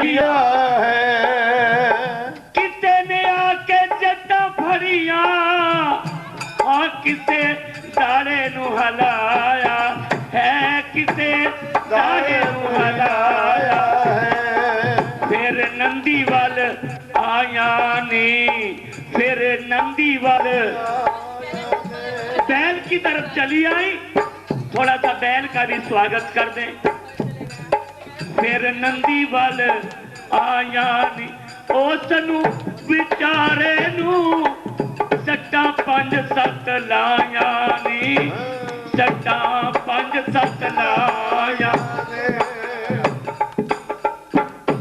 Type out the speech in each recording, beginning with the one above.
किया है। किसे ने आके जट्टा फड़िया और किसे दाड़े नू हलाया है, किसे दाड़े नू हलाया है। फिर नंदी वाल आया नी, फिर नंदी वाल बैल की तरफ चली आई। थोड़ा सा बैल का भी स्वागत कर दें। फिर नंदी वाल आया नी, उसनू विचारे नू सट्टा 5-7 लाया नी, सट्टा 5-7 लाया।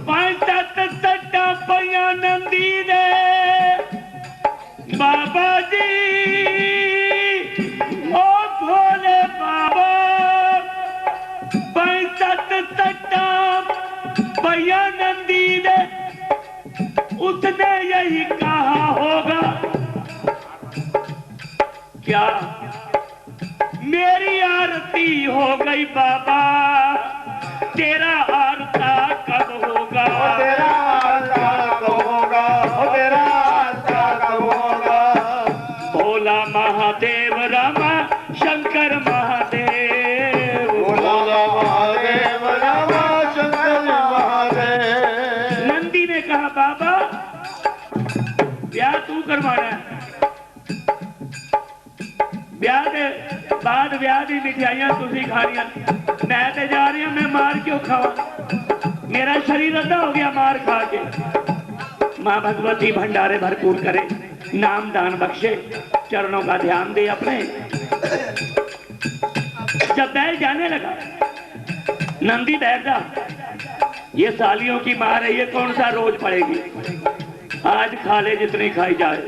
5-7 सट्टा पया नंदी दे बाबा जी, ओ भोले बाबा। 5-7 सट्टा पया नंदी दे, उसने यही कहा होगा क्या मेरी आरती हो गई बाबा, तेरा आरता कब होगा, तेरा आरता कब होगा, तेरा आरता कब होगा। भोला महादेव रामा शंकर महादेव, भोला महादेव रामा शंकर महादेव। नंदी ने कहा बाबा ब्याह तू करवाना है, ब्याह के बाद ब्याह की मिठाइयां तुसी खानियां, मैं तो जा रही हूं, मैं मार क्यों खावा, मेरा शरीर अद्धा हो गया मार खा के। मां भगवती भंडारे भरपूर करे, नाम दान बख्शे, चरणों का ध्यान दे अपने। जब बैल जाने लगा, नंदी बैठ जा, ये सालियों की मार है, ये कौन सा रोज पड़ेगी, आज खा ले जितनी खाई जाए।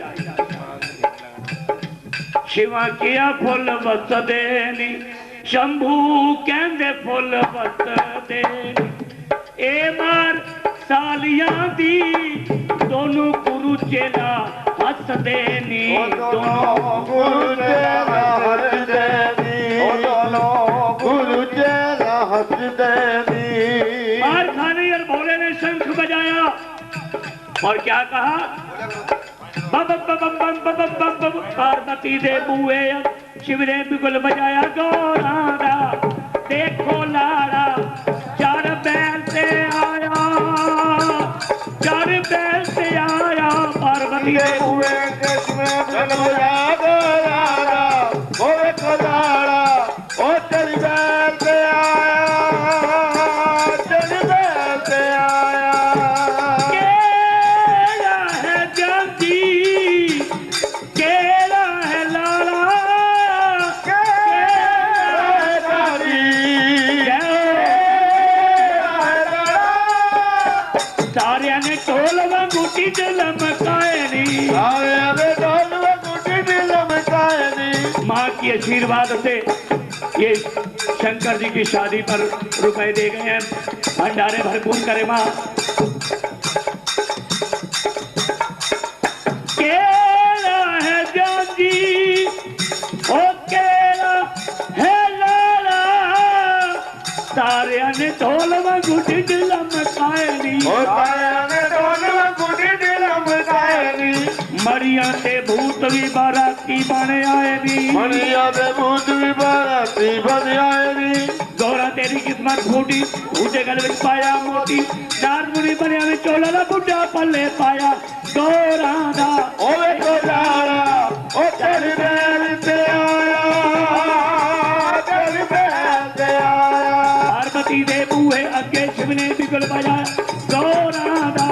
शिवा किया फुल वस देनी, शंभू कहंदे फुल वस देनी, ए मार सालियां दी दोनों गुरु चेला हस देनी, दोनों गुरु चेला हस देनी, दोनों गुरु चेला हस देनी। मार खाने और भोले ने शंख बजाया और क्या कहा, बम बम बम बम बम बम बम। पार्वती दे बुए शिव ने बिगुल बजाया, गौरांगा देखो लाड़ा 4 बैल से आया, 4 बैल से आया। पार्वती दे बुए माँ की आशीर्वाद से ये शंकर जी की शादी पर रुपए दे गए हैं, भंडारे भरपूर करे माँ। केला है जाजी, ओ केला है लाला, सारे ने ढोल में गुटी दिलम कायनी, मरिया ते भूत भी बाराती बने आए नी, मरिया ते भूत भी बाराती बने आए नी। गौरा तेरी किस्मत फूटी, ऊंचे गल विच पाया मोती, नारद मुनि बनिया में चोला दा बुढ़ा पल्ले पाया। गौरा दा ओवे गोलारा ओ तेरी बैल ते आया, तेरी बैल ते आया। पार्वती दे बूहे अगे शिव ने बिगुल बजाया, गौरा दा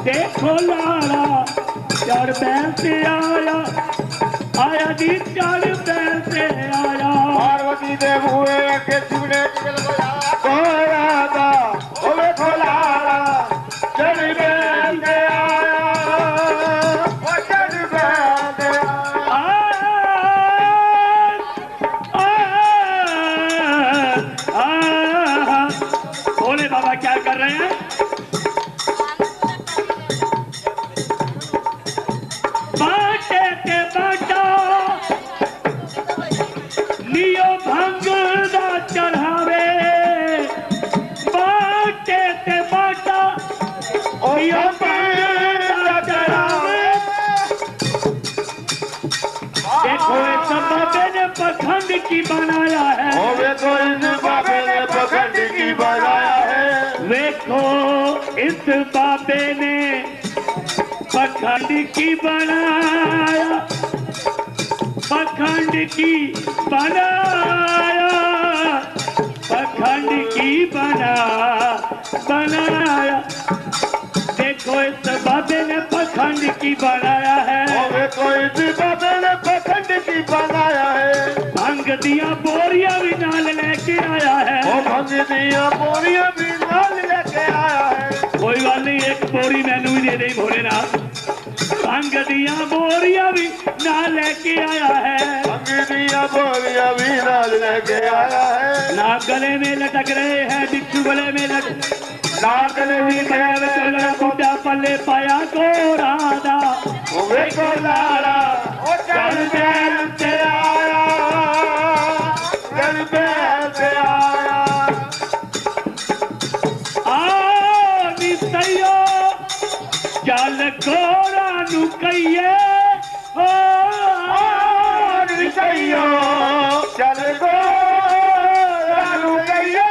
देखो लाड़ा 4 बैल से आया, आया जी 4 बैल से आया। पार्वती दे बुए अगे शिव ने बिगुल बजाया, गौरा दा ओवे गोलारा तेरी बैल ते आया, ओ तेरी बैल ते आया। भोले बाबा क्या कर रहे हैं, बाटे के बाटा लियो भंग दा चढ़ावे, बाटे ते बाटा यो पारा चढ़ावे। देखो इस बाबे ने पखंड की बनाया है। देखो इस बाबे ने पखंड की बनाया है। देखो इस बाबे ने पखंड की बनाया, पखंड की बनाया, पखंड की बनाया। देखो इस बाबे ने पखंड की बनाया है। देखो इस बाबे ने पखंड की बनाया है। भंग दिया बोरिया भी नाल लेके आया है। भंग दिया बोरिया भी नाल लेके आया है। कोई बात नहीं, एक बोरी मैनू भी दे दे भोलेनाथ। भंग दिया बोरिया भी नाल लेके आया है। भंग दिया बोरिया भी नाल लेके आया है। ना गले में लटक रहे हैं बिच्छू, गले में गले में बूटा पल्ले पाया गोरादा। देखो लाला चल बैल से आया, चल बैल से आया। निसैयो चल गोरा नु कहिए, निसैयो चल गोरा नु कहिए।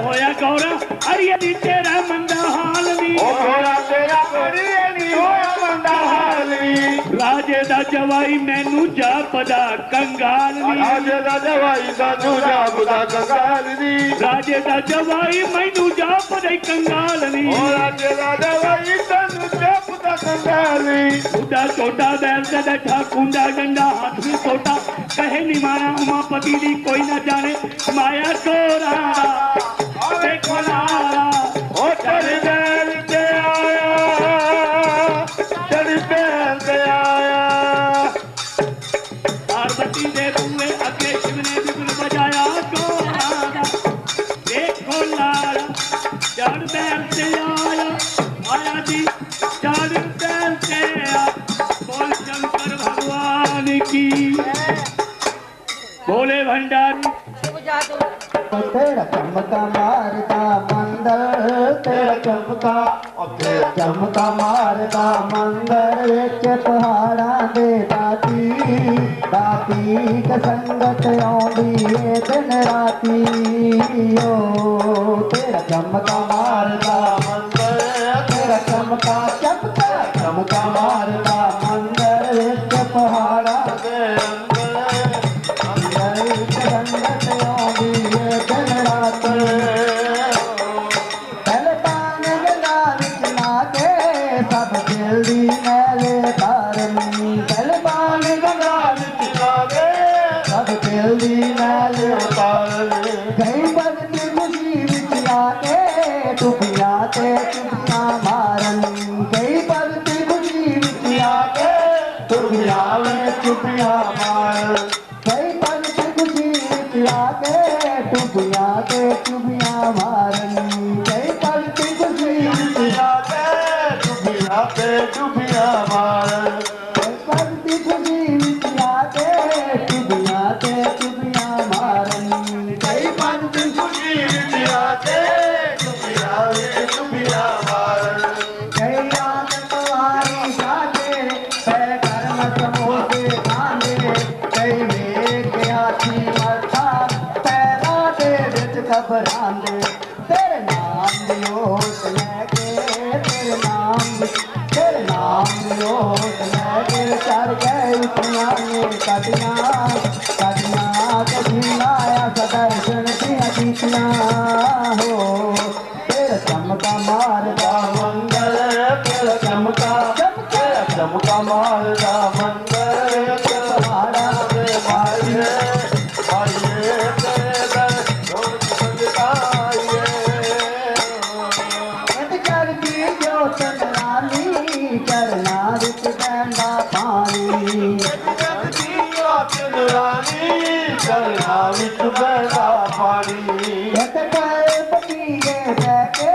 होया गौरा अरिया दी तेरा मंदा हाल नी। गौरा तेरा अरिया नी होया मंदा हाल नी। राजे दा जवाई मैनू जापदा कंगाल नी। राजे दा जवाई सानू जापदा कंगाल नी। राजे दा जवाई मैनू जापदा कंगाल नी। राजे दा जवाई सानू जापदा कंगाल नी। उदा छोटा बैल से बैठा कुंडा डंडा हाथ में छोटा, कहे निमाना उमापति दी कोई न जाने माया गोरा। देखो लाला चल बैल से आया, चल बैल से आया। पार्वती दे बुए अगे शिव ने बिगुल बजाया गोरा। देखो लाला चढ़ बैल से आया, आया जी चढ़ बैल से आया। बोल शंकर भगवान की, बोले भंडारी। तेरा चमका मारदा मंदर, तेरा चमका मारदा मंदर विच पहाड़ां दे दाती। दाती क संगत आउंदी ए दिन राती। ओ तेरा चमका मारदा मंदर, तेरा चमका मारदा मंदर विच पहाड़ां दे अंदर संगत आउंदी ए दिन राती। पहलवान गला विच नाके सब जल्दी मैले तारनी। पहलवान गला विच नाके सब जल्दी मैले तारनी। कई बदती खुशी विच आके टुपियां ते टुपियां मारन। कई बदती खुशी विच आके टुपियां में टुपियां मारन। कई बदती खुशी विच आके टुपियां ते टुपियां मारन। कई बदती खुशी विच आके टुपियां ते टुपियां मारन। कई बदती खुशी विच आके टुपियां ते टुपियां मारन। कई बदती खुशी विच आके टुपियां ते टुपियां मारन। कई रात तुम्हारी साथे पै कर्म समोसे खांदे। कई वेख आखी मथा पैरा दे विच घबरांदे। तेरे नाम दी ओट लैके, तेरे नाम दी ओट लैके चढ़ गए उठियां ने कदियां। कदियां लाया सदर्शन दियां कीतियां। हो तेरा चमका मारदा मंदर, तेरा चमका मारदा मंदर पहाड़ा दे मारिए। मारिए तेरे दर रोज संगता आइए। करदी जोत नाली करना विच बहंदा पानी। करदी जोत नाली करना विच बहंदा पानी। इक कर पतीले बैके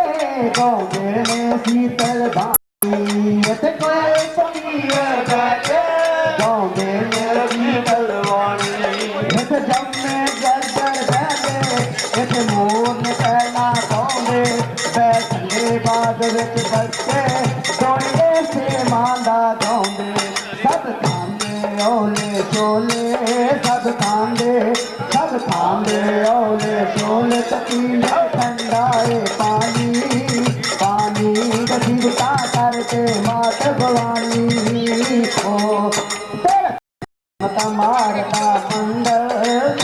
गौंदे ने शीतल बानी। इक कर पतीले बैके गौंदे ने शीतल बानी। इक जम्मे जर्जर बहदे, इक मोर ने पैना पाउंदे। बैठे बादल ਵਿੱਚ ਬੱਚੇ ਸੋਹਣੇ ਸੇ ਮਾਂਦਾ ਗਾਉਂਦੇ ਸਭ ਖਾਂਦੇ ਓਲੇ ਛੋਲੇ ਸਭ ਖਾਂਦੇ ਓਲੇ ਛੋਲੇ ਤਪੀਲੇ ਠੰਡਾ ਏ ਪਾਣੀ ਗਸੀਬਤਾ ਕਰਕੇ ਮਾਤ ਭਵਾਨੀ ਓ ਤੇਰਾ ਚਮਕਾ ਮਾਰਦਾ ਮੰਦਰ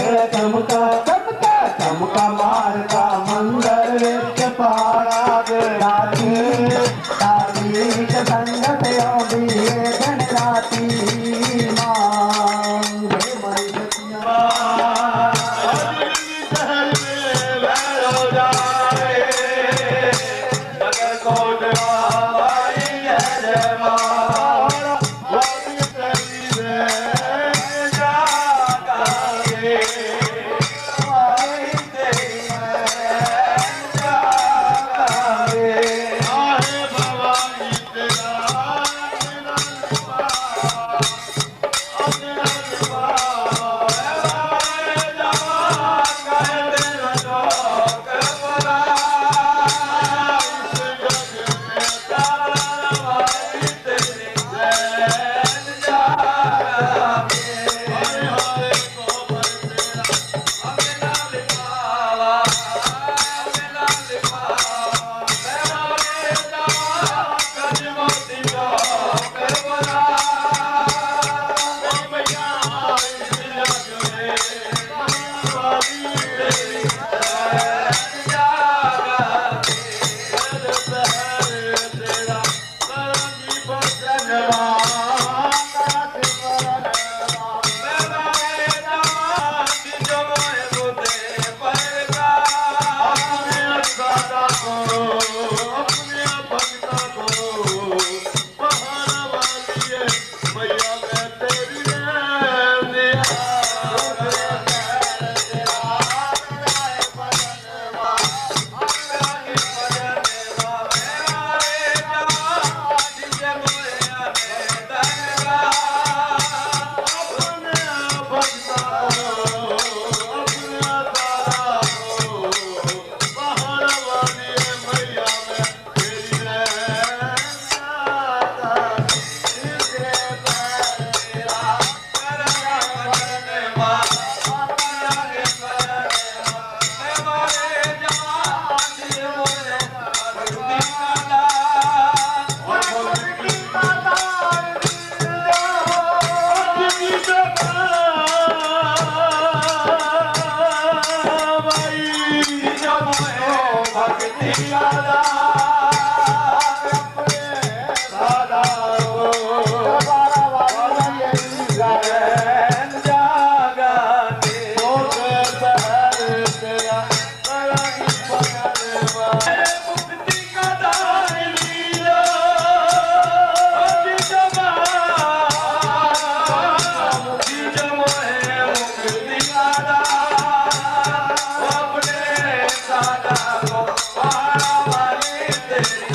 ਚਮਕਾ ਮਾਰਦਾ ਮੰਦਰ ਵਿੱਚ ਪਾਰਾ ਦੇ ਰਾਤੀ ਸੰਗਤ ਆਉਂਦੀ ਏ ਦਿਨ ਰਾਤੀ ਮਾਂਗੇ ਮਈ ਸਤਿਆ Thank you.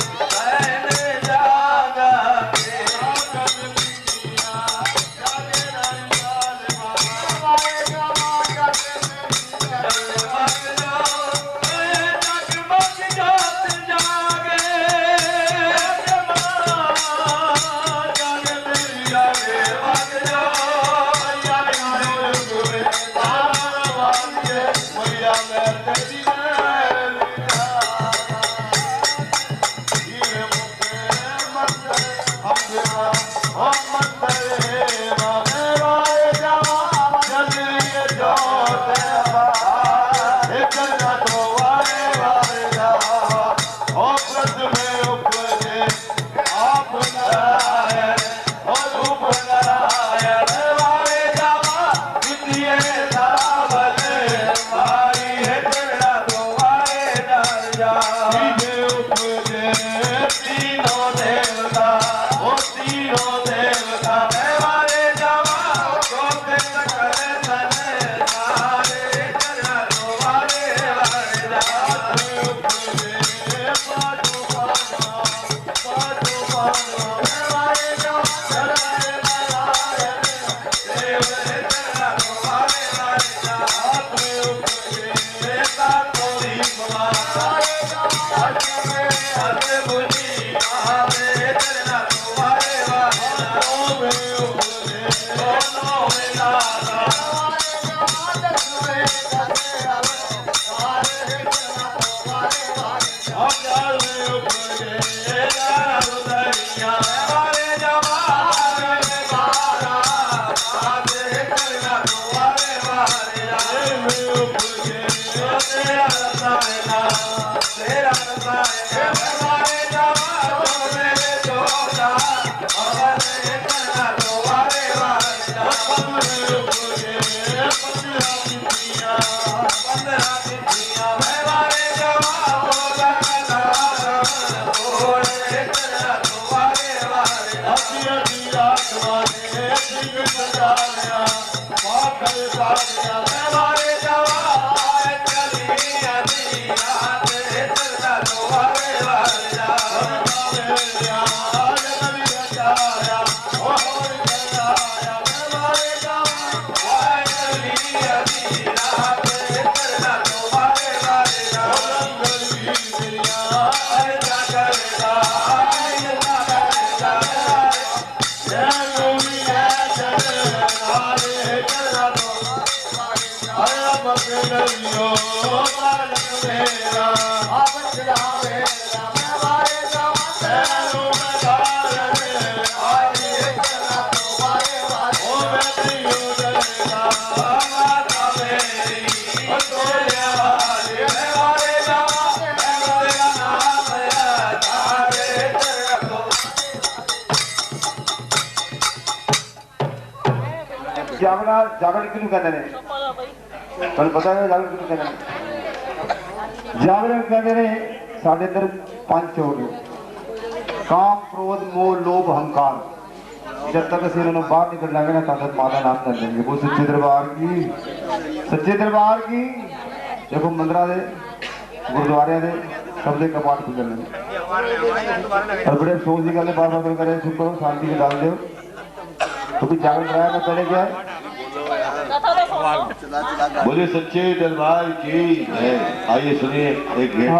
तेरा नजारे हमारे जावा तो मेरे जोड़ा हमारे करना तो वारे वारे पंद्रह तिथियां हमारे जावा होगा थोड़े करना तो वारे वारे अभी रात वाले सिंह बजाया पाखल सारिया हमारे जावा चली अभी रात करना तो वारे वारे जागना जागरण क्यों कहते हैं ਤੁਹਾਨੂੰ ਪਤਾ ਹੈ ਜਾਗरण क्यों कहते हैं जागरण कहते हैं ਸਾਡੇ ਅੰਦਰ ਪੰਜ ਹੋ ਗਏ ਕਾਮ ਕ੍ਰੋਧ ਮੋਹ ਲੋਭ ਹੰਕਾਰ जब तक ਅਸੀਂ ਇਹਨਾਂ ਨੂੰ ਬਾਹਰ ਨਿਕਲ ਲਾਂਗੇ ਨਾ ਤਦ ਮਾਂ ਦਾ ਨਾਮ ਲੈ ਲੈਂਗੇ ਉਹ ਸੱਚੇ ਦਰਬਾਰ ਕੀ ਦੇਖੋ ਮੰਦਰਾਂ ਦੇ ਗੁਰਦੁਆਰਿਆਂ ਦੇ ਸਭ ਦੇ ਕਪਾਟ ਖੁੱਲ ਜਾਣਗੇ और बड़े अफसोस की गल बार बार करें चुप करो शांति से डाल दो क्योंकि जागरण कराया मैं पहले क्या है बोले सच्चे दरबार की है आइए सुनिए एक गीत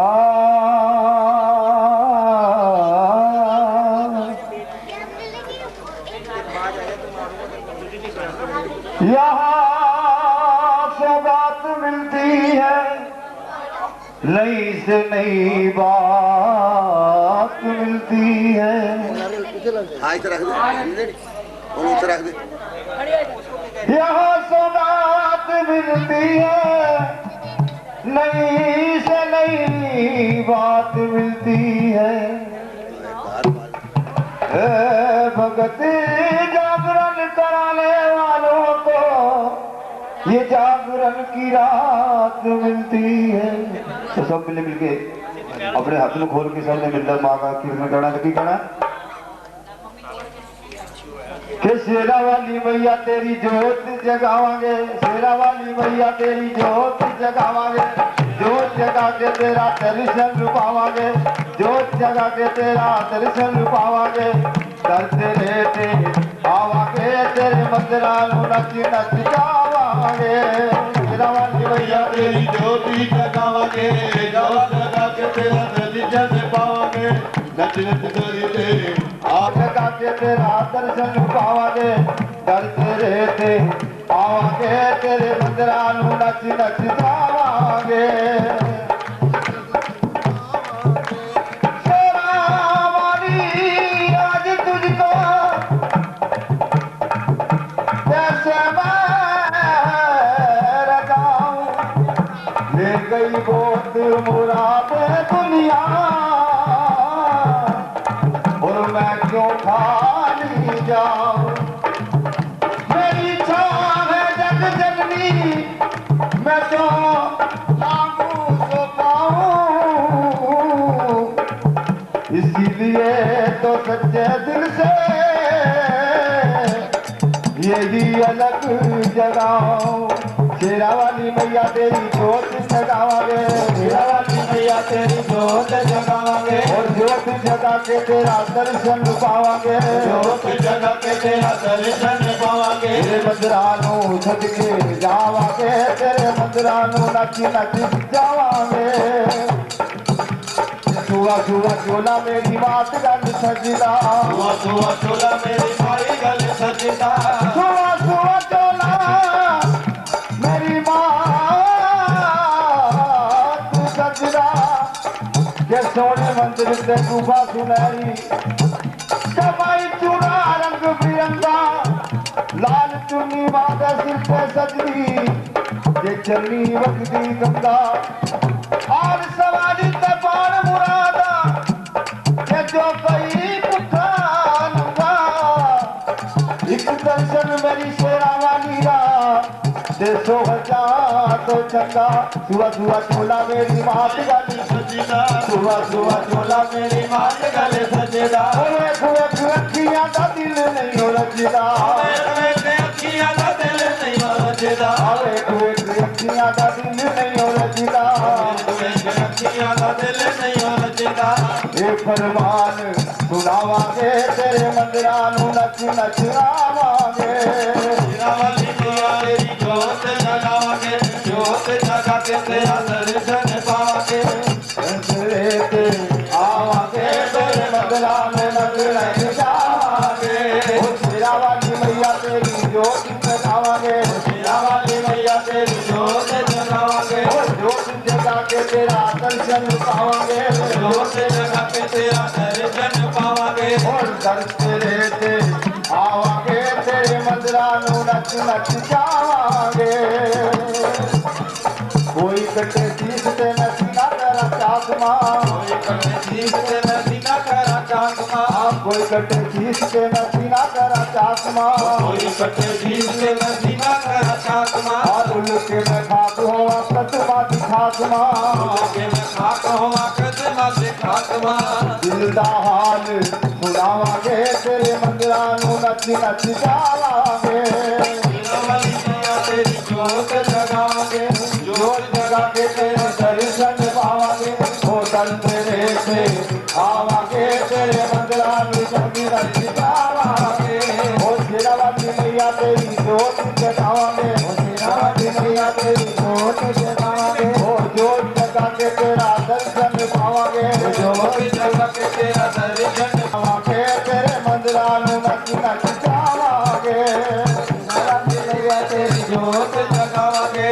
यहाँ सौगात मिलती है नई से नई बात मिलती है यहाँ सौगात मिलती है नई से नई बात मिलती है भगत जागरण कराने वालों को ये जागरण की रात मिलती है तो सब मिले मिलके अपने हाथ में खोल के सबने मिलकर माँ का कीर्तन करना तो की करना कि शेरा वाली मैया तेरी जोत जगावांगे शेरा वाली मैया तेरी जोत जगावांगे जोत जगा के तेरा दर्शन पावांगे जोत जगा के तेरा दर्शन पावांगे डरते रहते आवांगे तेरे मंदिरा नच नच जावांगे शेरा वाली मैया तेरी जोती जगावांगे जोत जगा के तेरा दर्शन पावांगे नच नच करते जगा के तेरा दर्शन पावांगे डरते रहते आवांगे तेरे मंदिरा नच नच जावांगे शेरा वाली आज तुझको कैसे मैं रजाऊं ले गई बहुत मुराद दुनिया और मैं क्यों खाली जाऊं मेरी इच्छा है जग जननी मैं तो मांगू सो पाऊं इसीलिए तो सच्चे दिल से यही अलग जगाऊं शेरा वाली मैया तेरी जोत जगावांगे शेरा वाली मैया तेरी जोत जगावांगे और जोत जगा के तेरा दर्शन पावांगे जोत जगा के तेरा दर्शन पावांगे तेरे मंदिरानू सदके जावांगे तेरे मंदिरानू नच नच जावांगे सुआ सुआ चोला मेरी बात गल सजदा सुआ सुआ चोला मेरी मारी गल सजदा सुआ सुआ चोला मेरी बात सजदा के सोने मंदिर से गुफा सुनाई कमाई चूड़ा रंग बिरंगा लाल चुन्नी माता सिर पे सजदी ये चलनी वक्ती गंगा और सवारी ते पान मुरादा के जो कई पुठा नंगा एक दर्शन मेरी शेरा वाली रा ते 100,000 तो चंगा सुआ सुआ चोला मेरी मात गली सजदा सुआ सुआ चोला मेरी मात गली सजदा ओए खुए अखियां दा दिल नहीं हो रजदा ओए अखियां दा दिल नहीं हो रजदा ओए अखियां दा दिल नहीं हो रजदा अखियां दा दिल नहीं हो रजदा ए फरमान सुनावांगे तेरे मंदिरां नु नच नच आवांगे वाली तेरी जोत जगावांगे जोत जगा के तेरा दर्शन पावांगे ते आवांगे तेरे मंदिरां में नच जावांगे ओ शेरा वाली मैया तेरी जोत जगावांगे शेरा वाली मैया तेरी जोत जगावांगे ओ जोत जगा के तेरा दर्शन पावांगे जोत जगा के तेरा दर्शन पावांगे और दर तेरे ते आवांगे तेरे मंदिरां नु नच नच जावांगे कोई कटे शीश ते नसीना करा चाकमा कोई कटे शीश ते नसीना करा चाकमा कोई कटे शीश ते नसीना करा चाकमा कोई कटे शीश ते नसीना करा चाकमा उनके में खाक होवा कदमा दिखाकमा उनके में खाक होवा कदमा दिखाकमा दिल दा हाल सुनावांगे तेरे मंदिरां नु नच नच जावांगे वाली मैया तेरी जोत जगावांगे जोत जगा के तेरे दर्शन पावांगे ओ दर तेरे से आवांगे तेरे मंदिरां नु नच जावांगे ओ शेरा वाली मैया तेरी जोत जगावांगे ओ शेरा वाली मैया तेरी जोत जगावांगे ओ जोत जगा के तेरा दर्शन पावांगे जोत जगा के तेरा दर्शन पावांगे तेरे मंदिरां नु नच नच जावांगे तेरी जोत जगावांगे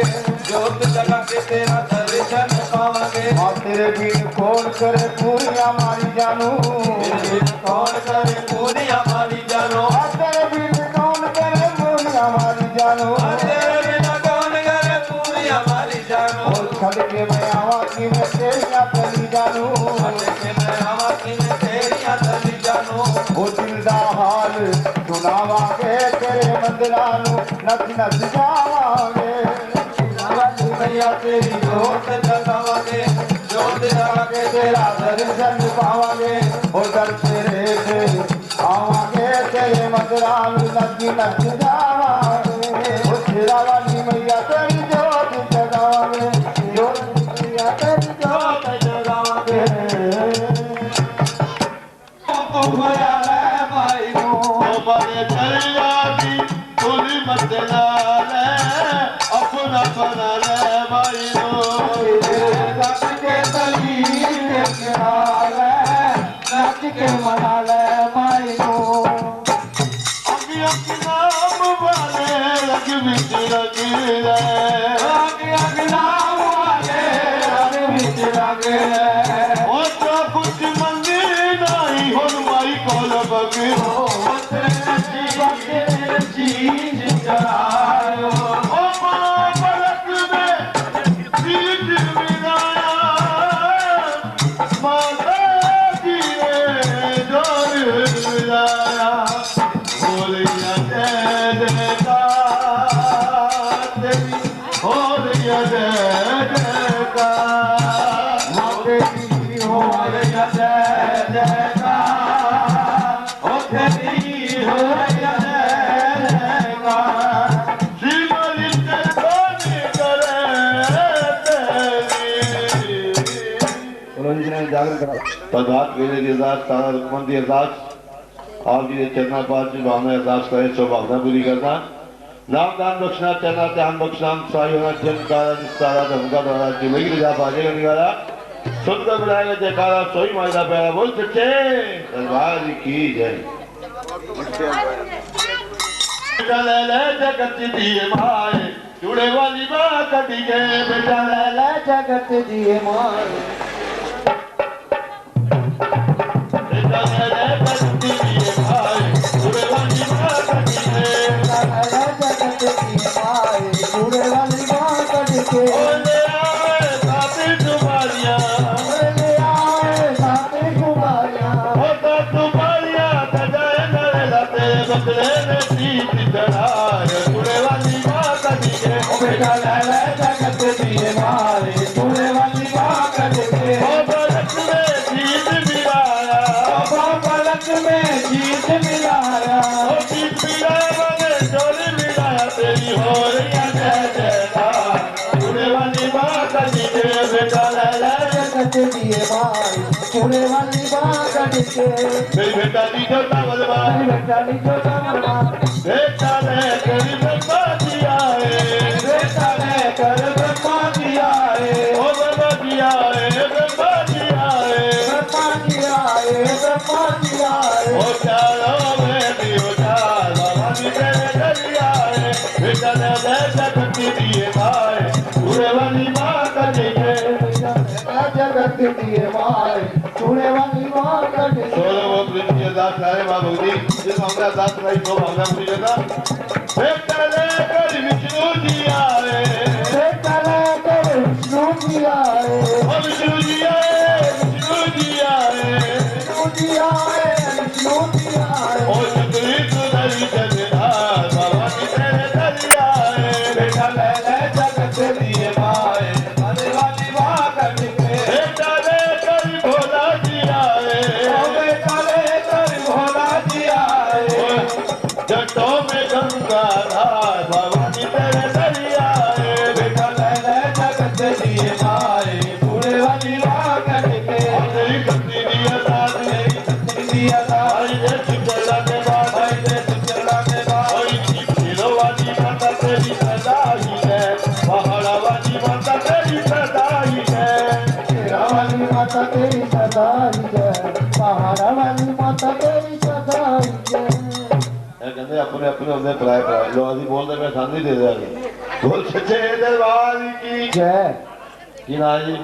जोत जगा के तेरा दर्शन पावांगे और तेरे बिन कौन करे पूरियां मारी जानू तेरे बिन कौन करे पूरियां मारी जानू तेरे बिन कौन करे पूरियां मारी जानू तेरे बिन कौन करे पूरियां मारी जानू और छड़ के मैं आवा कि मैं तेरियां तली जानू छड़ के मैं आवा कि मैं तेरियां तली जानू ओ दिल दा हाल सुनावांगे तेरे मंदिरां नु नच नच जावांगे वाली मैया तेरी जोत जगावांगे जोत जगा के तेरा दर्शन पावांगे ओ दर तेरे से आवांगे तेरे मंदिरां नु नच नच जावांगे ओ शेरा वाली मैया तेरी जोत जगावांगे जोत मैया तेरी जोत जगावांगे ओ भया ले भाई को बड़े चलिया दी तुली मत लाले अपना बना ले भाई नो नच के तली के नाले नच के मना ले भाई नो अग नाम वाले रग विच रग ले अग नाम वाले रग विच रग ले ओ तो कुछ मंगी नहीं हुन माई कोल बगरो चीज चढ़ायो ओ बलक में चीज मिलाया माता जी ने जोर मिलाया बोलिया जय जयकार तेरी बोलिया जय जयकार माते की बोलिया जय जयकार ओ तेरी बोलिया तदात वेले की अरदास तारा रुकमन की अरदास आप जी के चरणा पास जी भावना अरदास करे सौभावना पूरी करना नाम दान बख्शना चरना ध्यान बख्शना साई होना जन कारा निस्तारा धमका द्वारा जिंदगी रजा बाजे करने वाला सुनकर बुलाएगा जयकारा सोई मायदा प्यारा बोल सच्चे दरबार की जय ले जगत दिए माए जुड़े वाली बात कटी गए बेटा ले जगत दिए माए पूरे वाली बात के भाई छोड़े वाली बात करके मेरी बेटा दी जोता बलवान बेटा नी जो तमन्ना बेटा ने कर ब्रह्मा दिया है बेटा ने कर ब्रह्मा दिया है ओ ब्रह्मा दिया है ब्रह्मा दिया है ब्रह्मा दिया है ब्रह्मा दिया है ओ चारों में दियो चार बाबा जी तेरे दरिया है बेटा ने बेटा करती दिए भाई पूरे वाली माँ का देखे जगत दिए माए छोड़े वाली बात करके सोलो वो प्रिंसिपल दास सारे माँ भगवती जिस मामला दास भाई को मामला पूरी जगह बेटा ने कर विष्णु दिया है बेटा ने कर विष्णु दिया है ओ विष्णु दिया है विष्णु दिया है विष्णु दिया है विष्णु दिया है ओ चतुरी सुधरी जगदार बाबा जी तेरे दरिया है बेटा ले जगत दिए माए छोड़े वाली बात करके बेटा ने कर भोला दिया है बेटा ले कर भोला दिया है जटों में गंगा धार बाबा जी तेरे दरिया है बेटा ले जगत दिए माए छोड़े वाली बात करके तेरी शक्ति दिया साथ में दिया था आई जे चिपला के बाद भाई दे चला के बाद ओई चिपलो वाली माता तेरी सदा ही है पहाड़ा वाली माता तेरी सदा ही है तेरा वाली माता तेरी सदा ही है पहाड़ा वाली माता तेरी सदा ही है ये कहते अपने अपने होते पराए पराए लो अभी बोल दे मैं सामने दे दे बोल सच्चे दरबार की जय की ना जी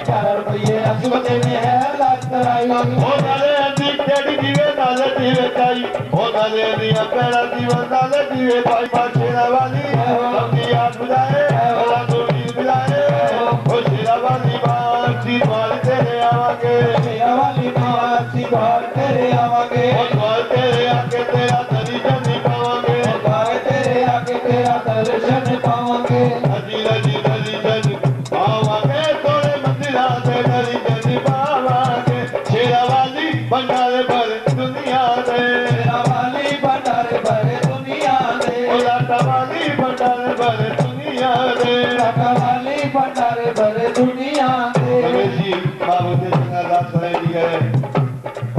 4 रुपये असुबते में है लाज कराई ओ नाले अंधी टेढ़ी दीवे नाले दीवे काई ओ नाले अंधिया पैरा दीवा नाले दीवे पाई शेरा वाली सबकी याद बुझाए भला तो नींद बुझाए ओ शेरा वाली बात सी द्वार तेरे आवागे तेरा वाली मासी घर तेरे आवागे ओ द्वार तेरे आके तेरा दर्शन पावांगे घर तेरे आके तेरा दर्शन पावांगे हजी रजी दर्शन पावांगे तोरे मंदिरा से दर्शन पावांगे शेरा वाली भंडारे भर दुनिया दे तेरा वाली भंडारे भरे दुनिया दे ओ लाटा वाली भंडारे भर दुनिया दे लाटा वाली भंडारे भरे दुनिया दे जी बाबू के संगा दास जी है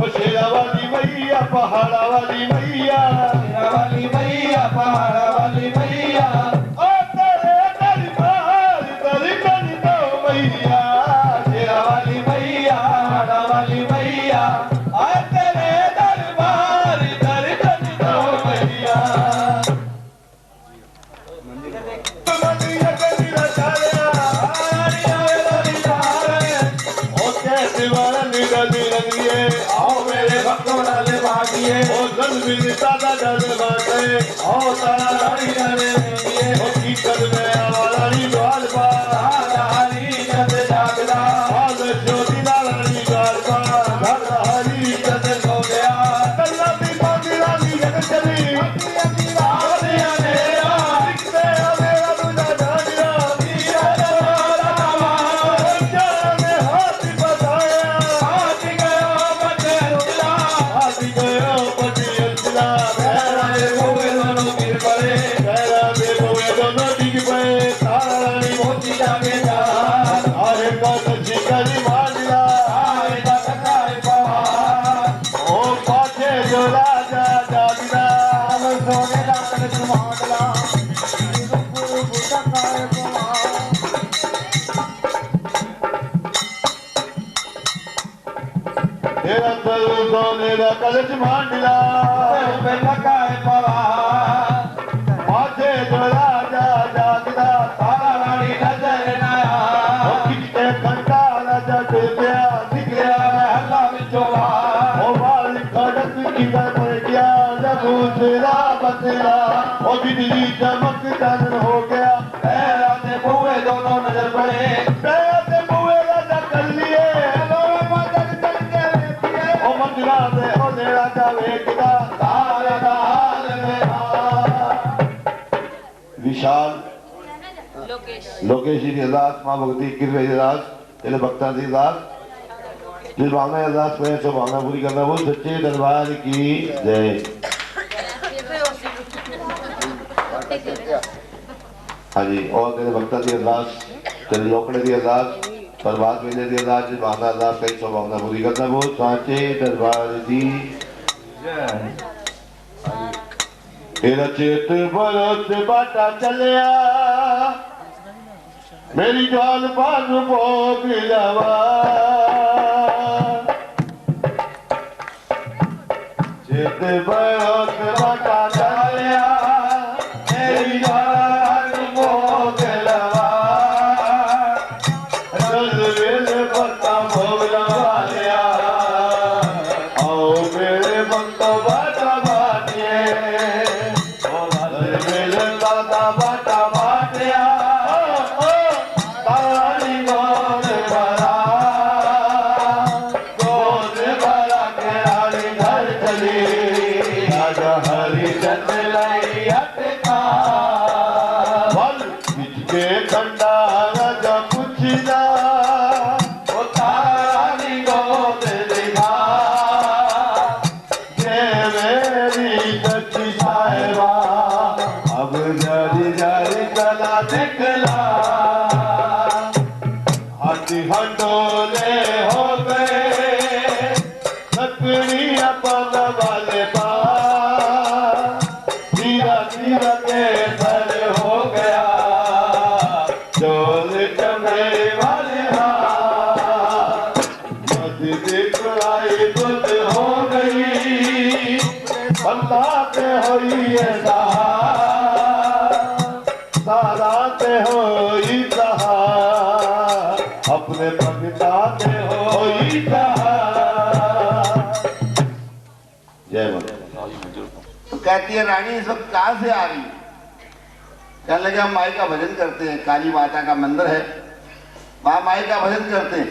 ओ शेरा वाली मैया पहाड़ा वाली मैया तेरा वाली मैया पहाड़ा वाली मैया ओ तेरे दरबार दर्शन दो मैया तेरा वाली मैया पहाड़ा वाली मैया आए तेरे दरबार दर्शन दो मैया मंदिर के दिला चालिया आरी आवे लोरी धारे ओ कैसे वाला निगली रंगिए आओ मेरे भक्तों डाले भागिए ओ जल बिन सादा डर बाटे आओ तारा रानी डाले मेरिए ओ कीर्तन में आवारानी द्वार पर तारा हरी जद जागदा आज ज्योति नारायणी द्वार पर घर हरी जद हो गया कल्ला भी मंदिरानी जग चली आदि अंधेरा दिखते मेरा दूजा जानिया तीरा दरबारा हमारा जाने हाथ बताया आज गया बचे रुला हाथ गयो पति अंतला तेरा ये हुए दोनों गिर पड़े तेरा देखो ये दोनों डिग पे तारा रानी मोती जागे जा आरे का सच्ची करी मांडला आए तकाए पहाड़ ओ पाछे जो राजा जागदा सोने लाल सुमागला गुरु तकाए पहाड़ तेरा सरू सोने दा कलश मांडला पे तकाए पहाड़ पाछे जो राजा जागदा तारा रानी नजर न ओ आया किसके घंटा राजा के प्या निकलिया महला विचों बाहर ओ बाल खड़क की कर गया जब तेरा बतला ओ बिजली चमक चानन हो गया तेरा से बुए दोनों नजर पड़े तेरा ते बुए राजा कर लिए लोग मदद करके देखिए ओ मंदिरा में ओ नेड़ा का वेखदा तारे दाल में विशाल लोकेश जी की अरदास मां भगवती कृपा की अरदास तेरे भक्तां की अरदास जिस भावना अरदास करें सो भावना पूरी करना वो सच्चे दरबार की जय। हाँ जी और तेरे भक्तां की अरदास तेरे लोकड़े की अरदास प्रभात मेले दी अरदास माता अरदास कई सौभावना पूरी करता वो साचे दरबार दी जय। तेरा चेत बरस बाटा चलिया मेरी जान पान भोग लवा चेत बरस बाटा चलिया मेरी जान भोग लवा रल वेल पत्ता भोग लवा लिया आओ मेरे भक्त बाटा बाटिए रल वेल दादा बाटा बाटिया हटोले हो गए लकड़ी अपन वाले पास धीरा धीरा के सर हो गया चोल चमड़े वाले हाथ मध्य दिखलाई बुद्ध हो गई अल्लाह पे होई सारा पे होई सहा अपने पिता के हो जय माता। तो कहती है रानी इस वक्त कहाँ से आ रही? कहने लगे हम माई का भजन करते हैं, काली माता का मंदिर है वहां माई का भजन करते हैं।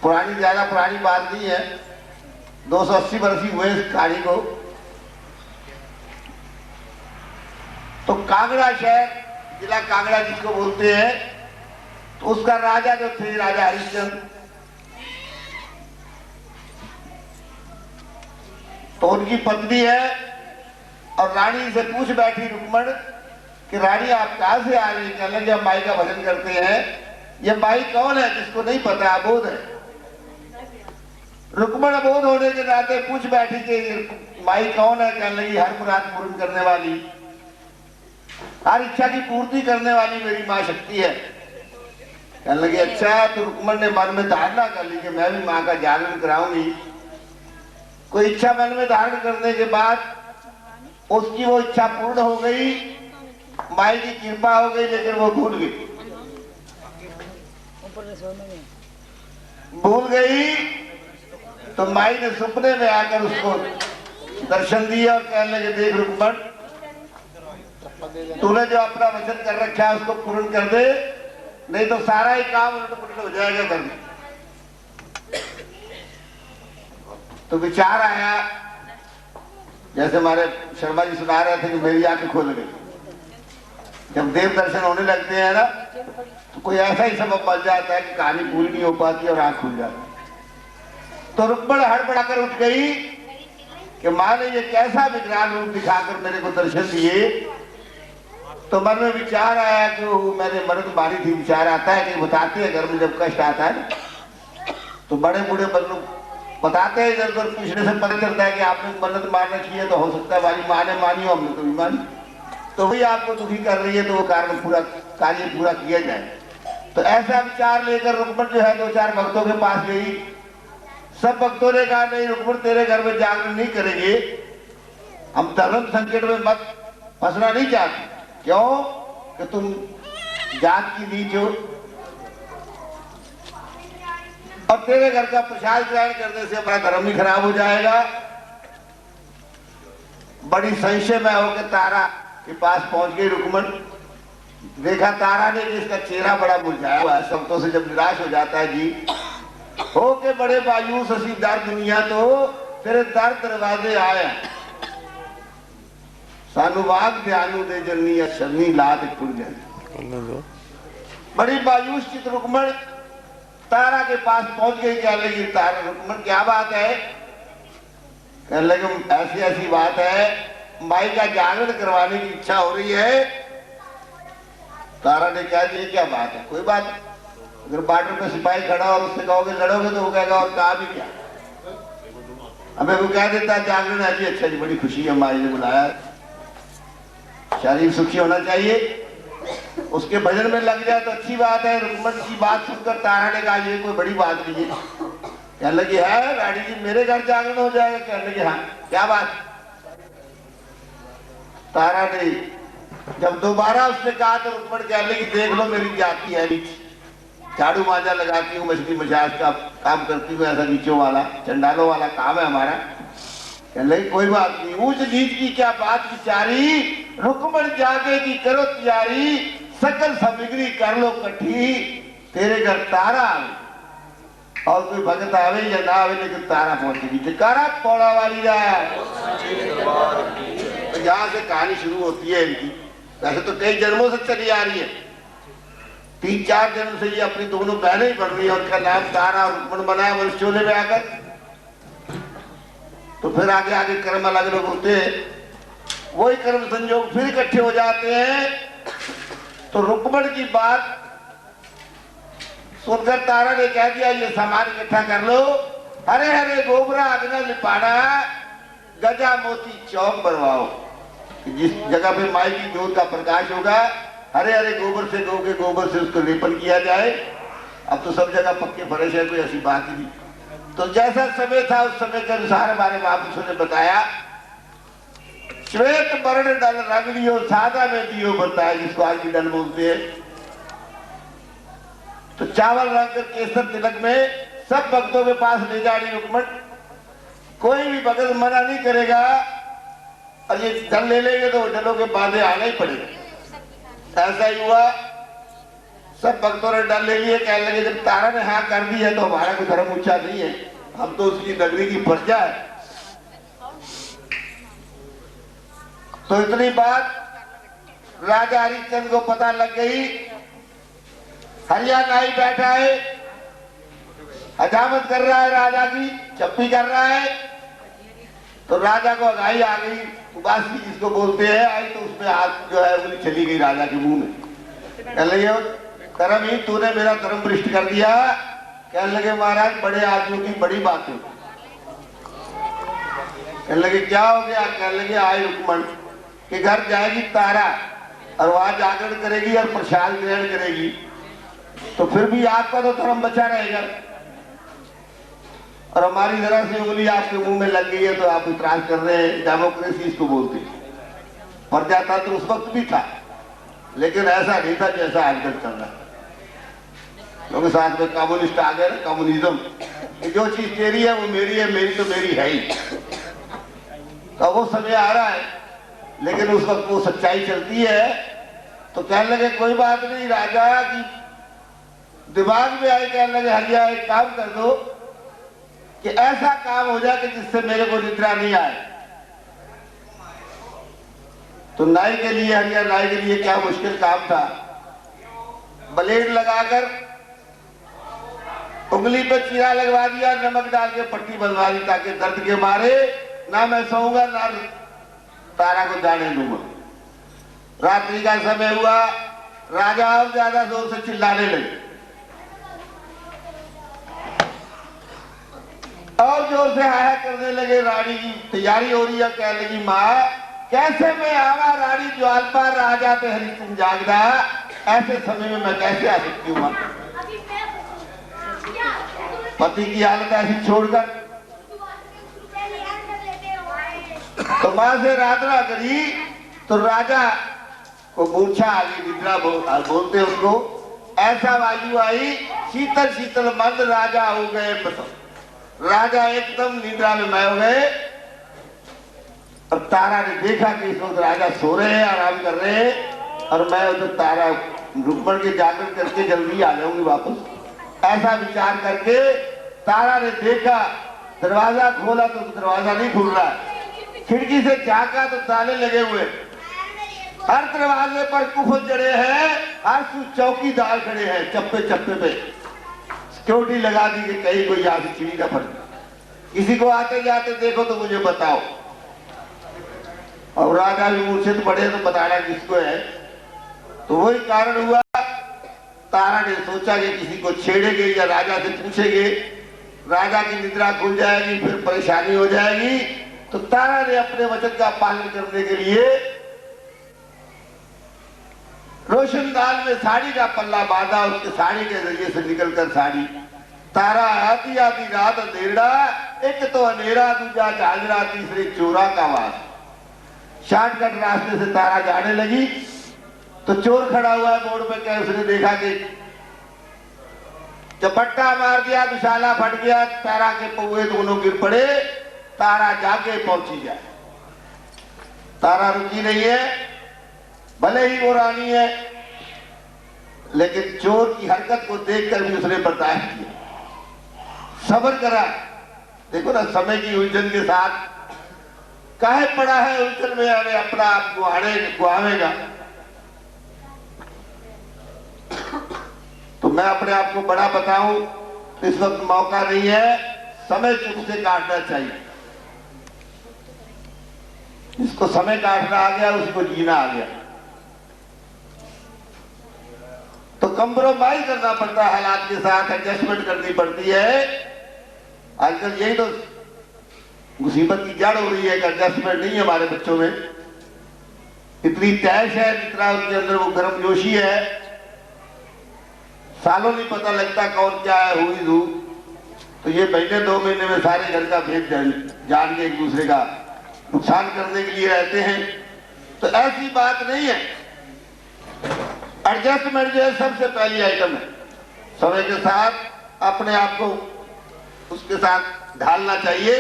पुरानी ज्यादा पुरानी बात नहीं है, 280 वर्ष ही हुए इस कहानी को। तो कांगड़ा शहर, जिला कांगड़ा जिसको बोलते हैं, तो उसका राजा जो थे राजा हरिश्चंद्र, तो उनकी पत्नी है और रानी से पूछ बैठी रुक्मण कि रानी आप कहां से आ रही? कहने लगे हम माई का भजन करते हैं। ये माई कौन है जिसको नहीं पता, अबोध है। रुक्मण अबोध होने के नाते पूछ बैठी कि माई कौन है? कहने लगी हर मुराद पूर्ण करने वाली, हर इच्छा की पूर्ति करने वाली मेरी माँ शक्ति है। कहने लगे अच्छा। तो रुक्मण ने मन में धारणा कर ली कि मैं भी माँ का जागरण कराऊंगी। कोई इच्छा मन में धारण करने के बाद उसकी वो इच्छा पूर्ण हो गई, माई की कृपा हो गई, लेकिन वो भूल गई। तो माई ने सपने में आकर उसको दर्शन दिया और कहने लगे देख रुक्मण, तूने जो अपना वचन कर रखा है उसको पूर्ण कर दे, नहीं तो सारा ही काम उलट-पुलट हो जाएगा घर में। तो विचार आया, जैसे हमारे शर्मा जी सुना रहे थे कि मेरी आंखें खुल गई। जब देव दर्शन होने लगते हैं ना, तो कोई ऐसा ही सबब बन जाता है कि कहानी पूरी नहीं हो पाती और आंख खुल जाती। तो रुक्मण हड़बड़ाकर उठ गई कि माँ ने ये कैसा विकराल रूप दिखाकर मेरे को दर्शन दिए। तो मन में विचार आया कि मैंने मर्द मारी थी। विचार आता है कि बताते हैं घर में जब कष्ट आता है तो बड़े बूढ़े बल्लू बताते हैं, इधर उधर पूछने से पता चलता है कि आपने मन्नत मारना चाहिए, तो हो सकता है हमारी माँ ने मानी हो, हमने तो भी मानी, तो वही आपको दुखी कर रही है, तो वो कार्य पूरा किया जाए। तो ऐसा विचार लेकर रुक्मण जो है 2-4 भक्तों के पास गई। सब भक्तों ने कहा नहीं रुक्मण तेरे घर में जागरण नहीं करेंगे, हम धर्म संकट में मत फंसना नहीं चाहते। क्यों? कि तुम जात की नीच हो और तेरे घर का प्रसाद ग्रहण करने से अपना धर्म भी खराब हो जाएगा। बड़ी संशय में होकर तारा के पास पहुंच गई रुक्मण। देखा तारा ने कि इसका चेहरा बड़ा मुरझाया हुआ है। शब्दों से जब निराश हो जाता है जी, हो के बड़े मायूस हसी दर दुनिया तो तेरे दर दरवाजे आया, सानू वाग ध्यानू दे जन्नी शरनी लाद खुल जाए। बड़ी मायूस चित रुक्मण तारा के पास पहुंच गई। क्या लगी तारा, रुक्मण क्या बात है? कहने लगे ऐसी ऐसी बात है, माई का जागरण करवाने की इच्छा हो रही है। तारा ने कहा ये क्या बात है? कोई बात नहीं, अगर बॉर्डर पे सिपाही खड़ा और उससे कहोगे लड़ोगे तो वो कहेगा और कहा भी क्या। हमें वो कह देता जागरण है जी, अच्छा जी बड़ी खुशी है माई ने बुलाया, शरीर सुखी होना चाहिए, उसके भजन में लग जाए तो अच्छी बात है। रुक्मण की बात सुनकर तारा ने कहा ये कोई बड़ी बात नहीं है। कहने लगी है रानी जी मेरे घर जागरण हो जाएगा। कहने लगे हाँ क्या बात। तारा ने जब दोबारा उसने कहा तो रुक्मण कहने लगी देख लो मेरी जाति है नीच, झाड़ू मांझा लगाती हूँ, मछली मछाज का काम करती हूँ, ऐसा नीचों वाला चंडालों वाला काम है हमारा। कहने लगी कोई बात नहीं, ऊंच नीच की क्या बात विचारी, रुक्मण जागे की करो तैयारी, सकल सामग्री कर लो इकट्ठी, तेरे घर तारा आवे और कोई भगत आवे या ना आवे लेकिन तारा पहुंचेगी। जयकारा पौड़ा वाली है। तो यहाँ से कहानी शुरू होती है इनकी। वैसे तो कई जन्मों से चली आ रही है, 3-4 जन्म से ये अपनी दोनों बहनें ही पढ़ रही है। उनका नाम तारा और रुक्मण बनाया वंशोले में आकर। तो फिर आगे आगे कर्म अलग अलग होते हैं, वही कर्म संयोग फिर इकट्ठे हो जाते हैं। तो रुक्मण की बात सुनकर तारा ने कह दिया ये सामान इकट्ठा कर लो, हरे हरे गोबरा अग्न लिपाना, गजा मोती चौक बनवाओ। जिस जगह पे माई की ज्योत का प्रकाश होगा हरे हरे गोबर से, गौ के गोबर से उसको लेपन किया जाए। अब तो सब जगह पक्के फर्श है, कोई ऐसी बात ही नहीं। तो जैसा समय था उस समय के अनुसार हमारे महापुरुषों ने बताया, श्वेत वर्ण डल रंग लियो, सादा में दियो बताया, जिसको आज भी डल बोलते हैं। तो चावल रंग कर केसर तिलक में सब भक्तों के पास ले जा रही रुक्मण। कोई भी भगत मना नहीं करेगा, और ये डल ले लेंगे तो डलों के बांधे आना ही पड़ेगा। ऐसा ही हुआ, सब भक्तों ने डल ले लिए। कहने लगे जब तारा ने हाँ कर दी है तो हमारा कोई धर्म ऊंचा नहीं है, हम तो उसकी नगरी की प्रजा है। तो इतनी बात राजा हरिश्चंद्र को पता लग गई। हरियाणा ही बैठा है, हजामत कर रहा है, राजा की चप्पी कर रहा है। तो राजा को अगाई आ गई, उबासी जिसको बोलते हैं, आई तो उसमें हाथ जो है उंगली चली गई राजा के मुंह में। कहने लगे धर्म ही तूने मेरा धर्म भ्रष्ट कर दिया। कहने लगे महाराज बड़े आदमियों की बड़ी बात है। कहने लगे क्या हो गया। कहने लगे आई रुक्मण के घर जाएगी तारा और वहां जागरण करेगी और प्रसाद ग्रहण करेगी, तो फिर भी आपका तो धर्म बचा रहेगा, और हमारी जरा सी उंगली आपके मुंह में लग गई है तो आप इतराज कर रहे हैं। डेमोक्रेसी इसको बोलते हैं। प्रजातंत्र उस वक्त भी था, लेकिन ऐसा नहीं था जैसा आजकल चल रहा है। क्योंकि साथ में कम्युनिस्ट आ गए ना, कम्युनिज्म, जो चीज तेरी है वो मेरी है, मेरी तो मेरी है ही। तो वो समय आ रहा है, लेकिन उस वक्त वो सच्चाई चलती है। तो कहने लगे कोई बात नहीं, राजा की दिमाग में आए। कहने लगे हरिया एक काम कर दो कि ऐसा काम हो जाए कि जिससे मेरे को निद्रा नहीं आए। तो नाई के लिए, हरिया नाई के लिए क्या मुश्किल काम था। ब्लेड लगाकर उंगली पे चीरा लगवा दिया, नमक डाल के पट्टी बनवा दी, ताकि दर्द के मारे ना मैं सोऊंगा ना तारा को जाने दूंगा। रात्रि का समय हुआ, राजा और ज्यादा जोर से चिल्लाने लगे और जोर से हाया करने लगे। रानी की तैयारी हो रही है। कहने लगी माँ कैसे मैं आवा रानी ज्वालपाल राजा पे हरिश्चंद्र जागदा, ऐसे समय में मैं कैसे आ सकती हूँ। पति की हालत ऐसी छोड़कर तो मां से राधना करी। तो राजा को मूर्छा आ गई, निद्रा बोलते उसको। ऐसा वायु आई, शीतल शीतल मंद राजा हो गए पसंद। राजा एकदम निद्रा में मय हो गए। अब तारा ने देखा कि इस वक्त राजा सो रहे हैं, आराम कर रहे हैं, और मैं उधर तारा रुक्मण के जागरण करके जल्दी आ जाऊंगी वापस। ऐसा विचार करके तारा ने देखा, दरवाजा खोला तो दरवाजा नहीं खुल रहा। खिड़की से झांका तो ताले लगे हुए, हर दरवाजे पर कुफन जड़े हैं, हर चौकीदार खड़े हैं, चप्पे चप्पे पे सिक्योरिटी लगा दी कि कहीं कोई यहाँ से चिड़ी ना फटे। किसी को आते जाते देखो तो मुझे बताओ। और राजा भी मूर्छित पड़े तो बताना किसको है। तो वही कारण हुआ तारा ने सोचा कि किसी को छेड़ेंगे या राजा से पूछेंगे, राजा की निद्रा खुल जाएगी, फिर परेशानी हो जाएगी। तो तारा ने अपने वचन का पालन करने के लिए रोशनदान में साड़ी का पल्ला बांधा, उसके साड़ी के जरिए से निकलकर साड़ी। तारा आधी आधी रात अंधेरा, एक तो अंधेरा दूजा झांझरा, तीसरे चोरा का वास। शॉर्टकट रास्ते से तारा जाने लगी तो चोर खड़ा हुआ है मोड़ पे, क्या उसने देखा कि चपट्टा मार दिया, दुशाला फट गया, तारा के पौए दोनों गिर पड़े। तारा जाके पहुंची जाए, तारा रुकी नहीं है, भले ही वो रानी है, लेकिन चोर की हरकत को देखकर भी उसने बर्दाश्त किया, सब्र करा। देखो ना, समय की उलझन के साथ काहे पड़ा है उलझन में, अरे अपना आप गुआवेगा। तो मैं अपने आप को बड़ा बताऊं, इस वक्त मौका नहीं है, समय चुप से काटना चाहिए। जिसको समय काटना आ गया उसको जीना आ गया। तो कंप्रोमाइज करना पड़ता है, हालात के साथ एडजस्टमेंट करनी पड़ती है। आजकल यही तो मुसीबत की जड़ हो रही है कि एडजस्टमेंट नहीं है हमारे बच्चों में। इतनी तैश है, जितना उनके अंदर वो गर्मजोशी है, सालों नहीं पता लगता कौन क्या है, हुई हूं। तो ये महीने 2 महीने में सारे घर का भेद जान के एक दूसरे का नुकसान करने के लिए रहते हैं। तो ऐसी बात नहीं है। एडजस्टमेंट जो है सबसे पहली आइटम है। समय के साथ अपने आप को उसके साथ ढालना चाहिए।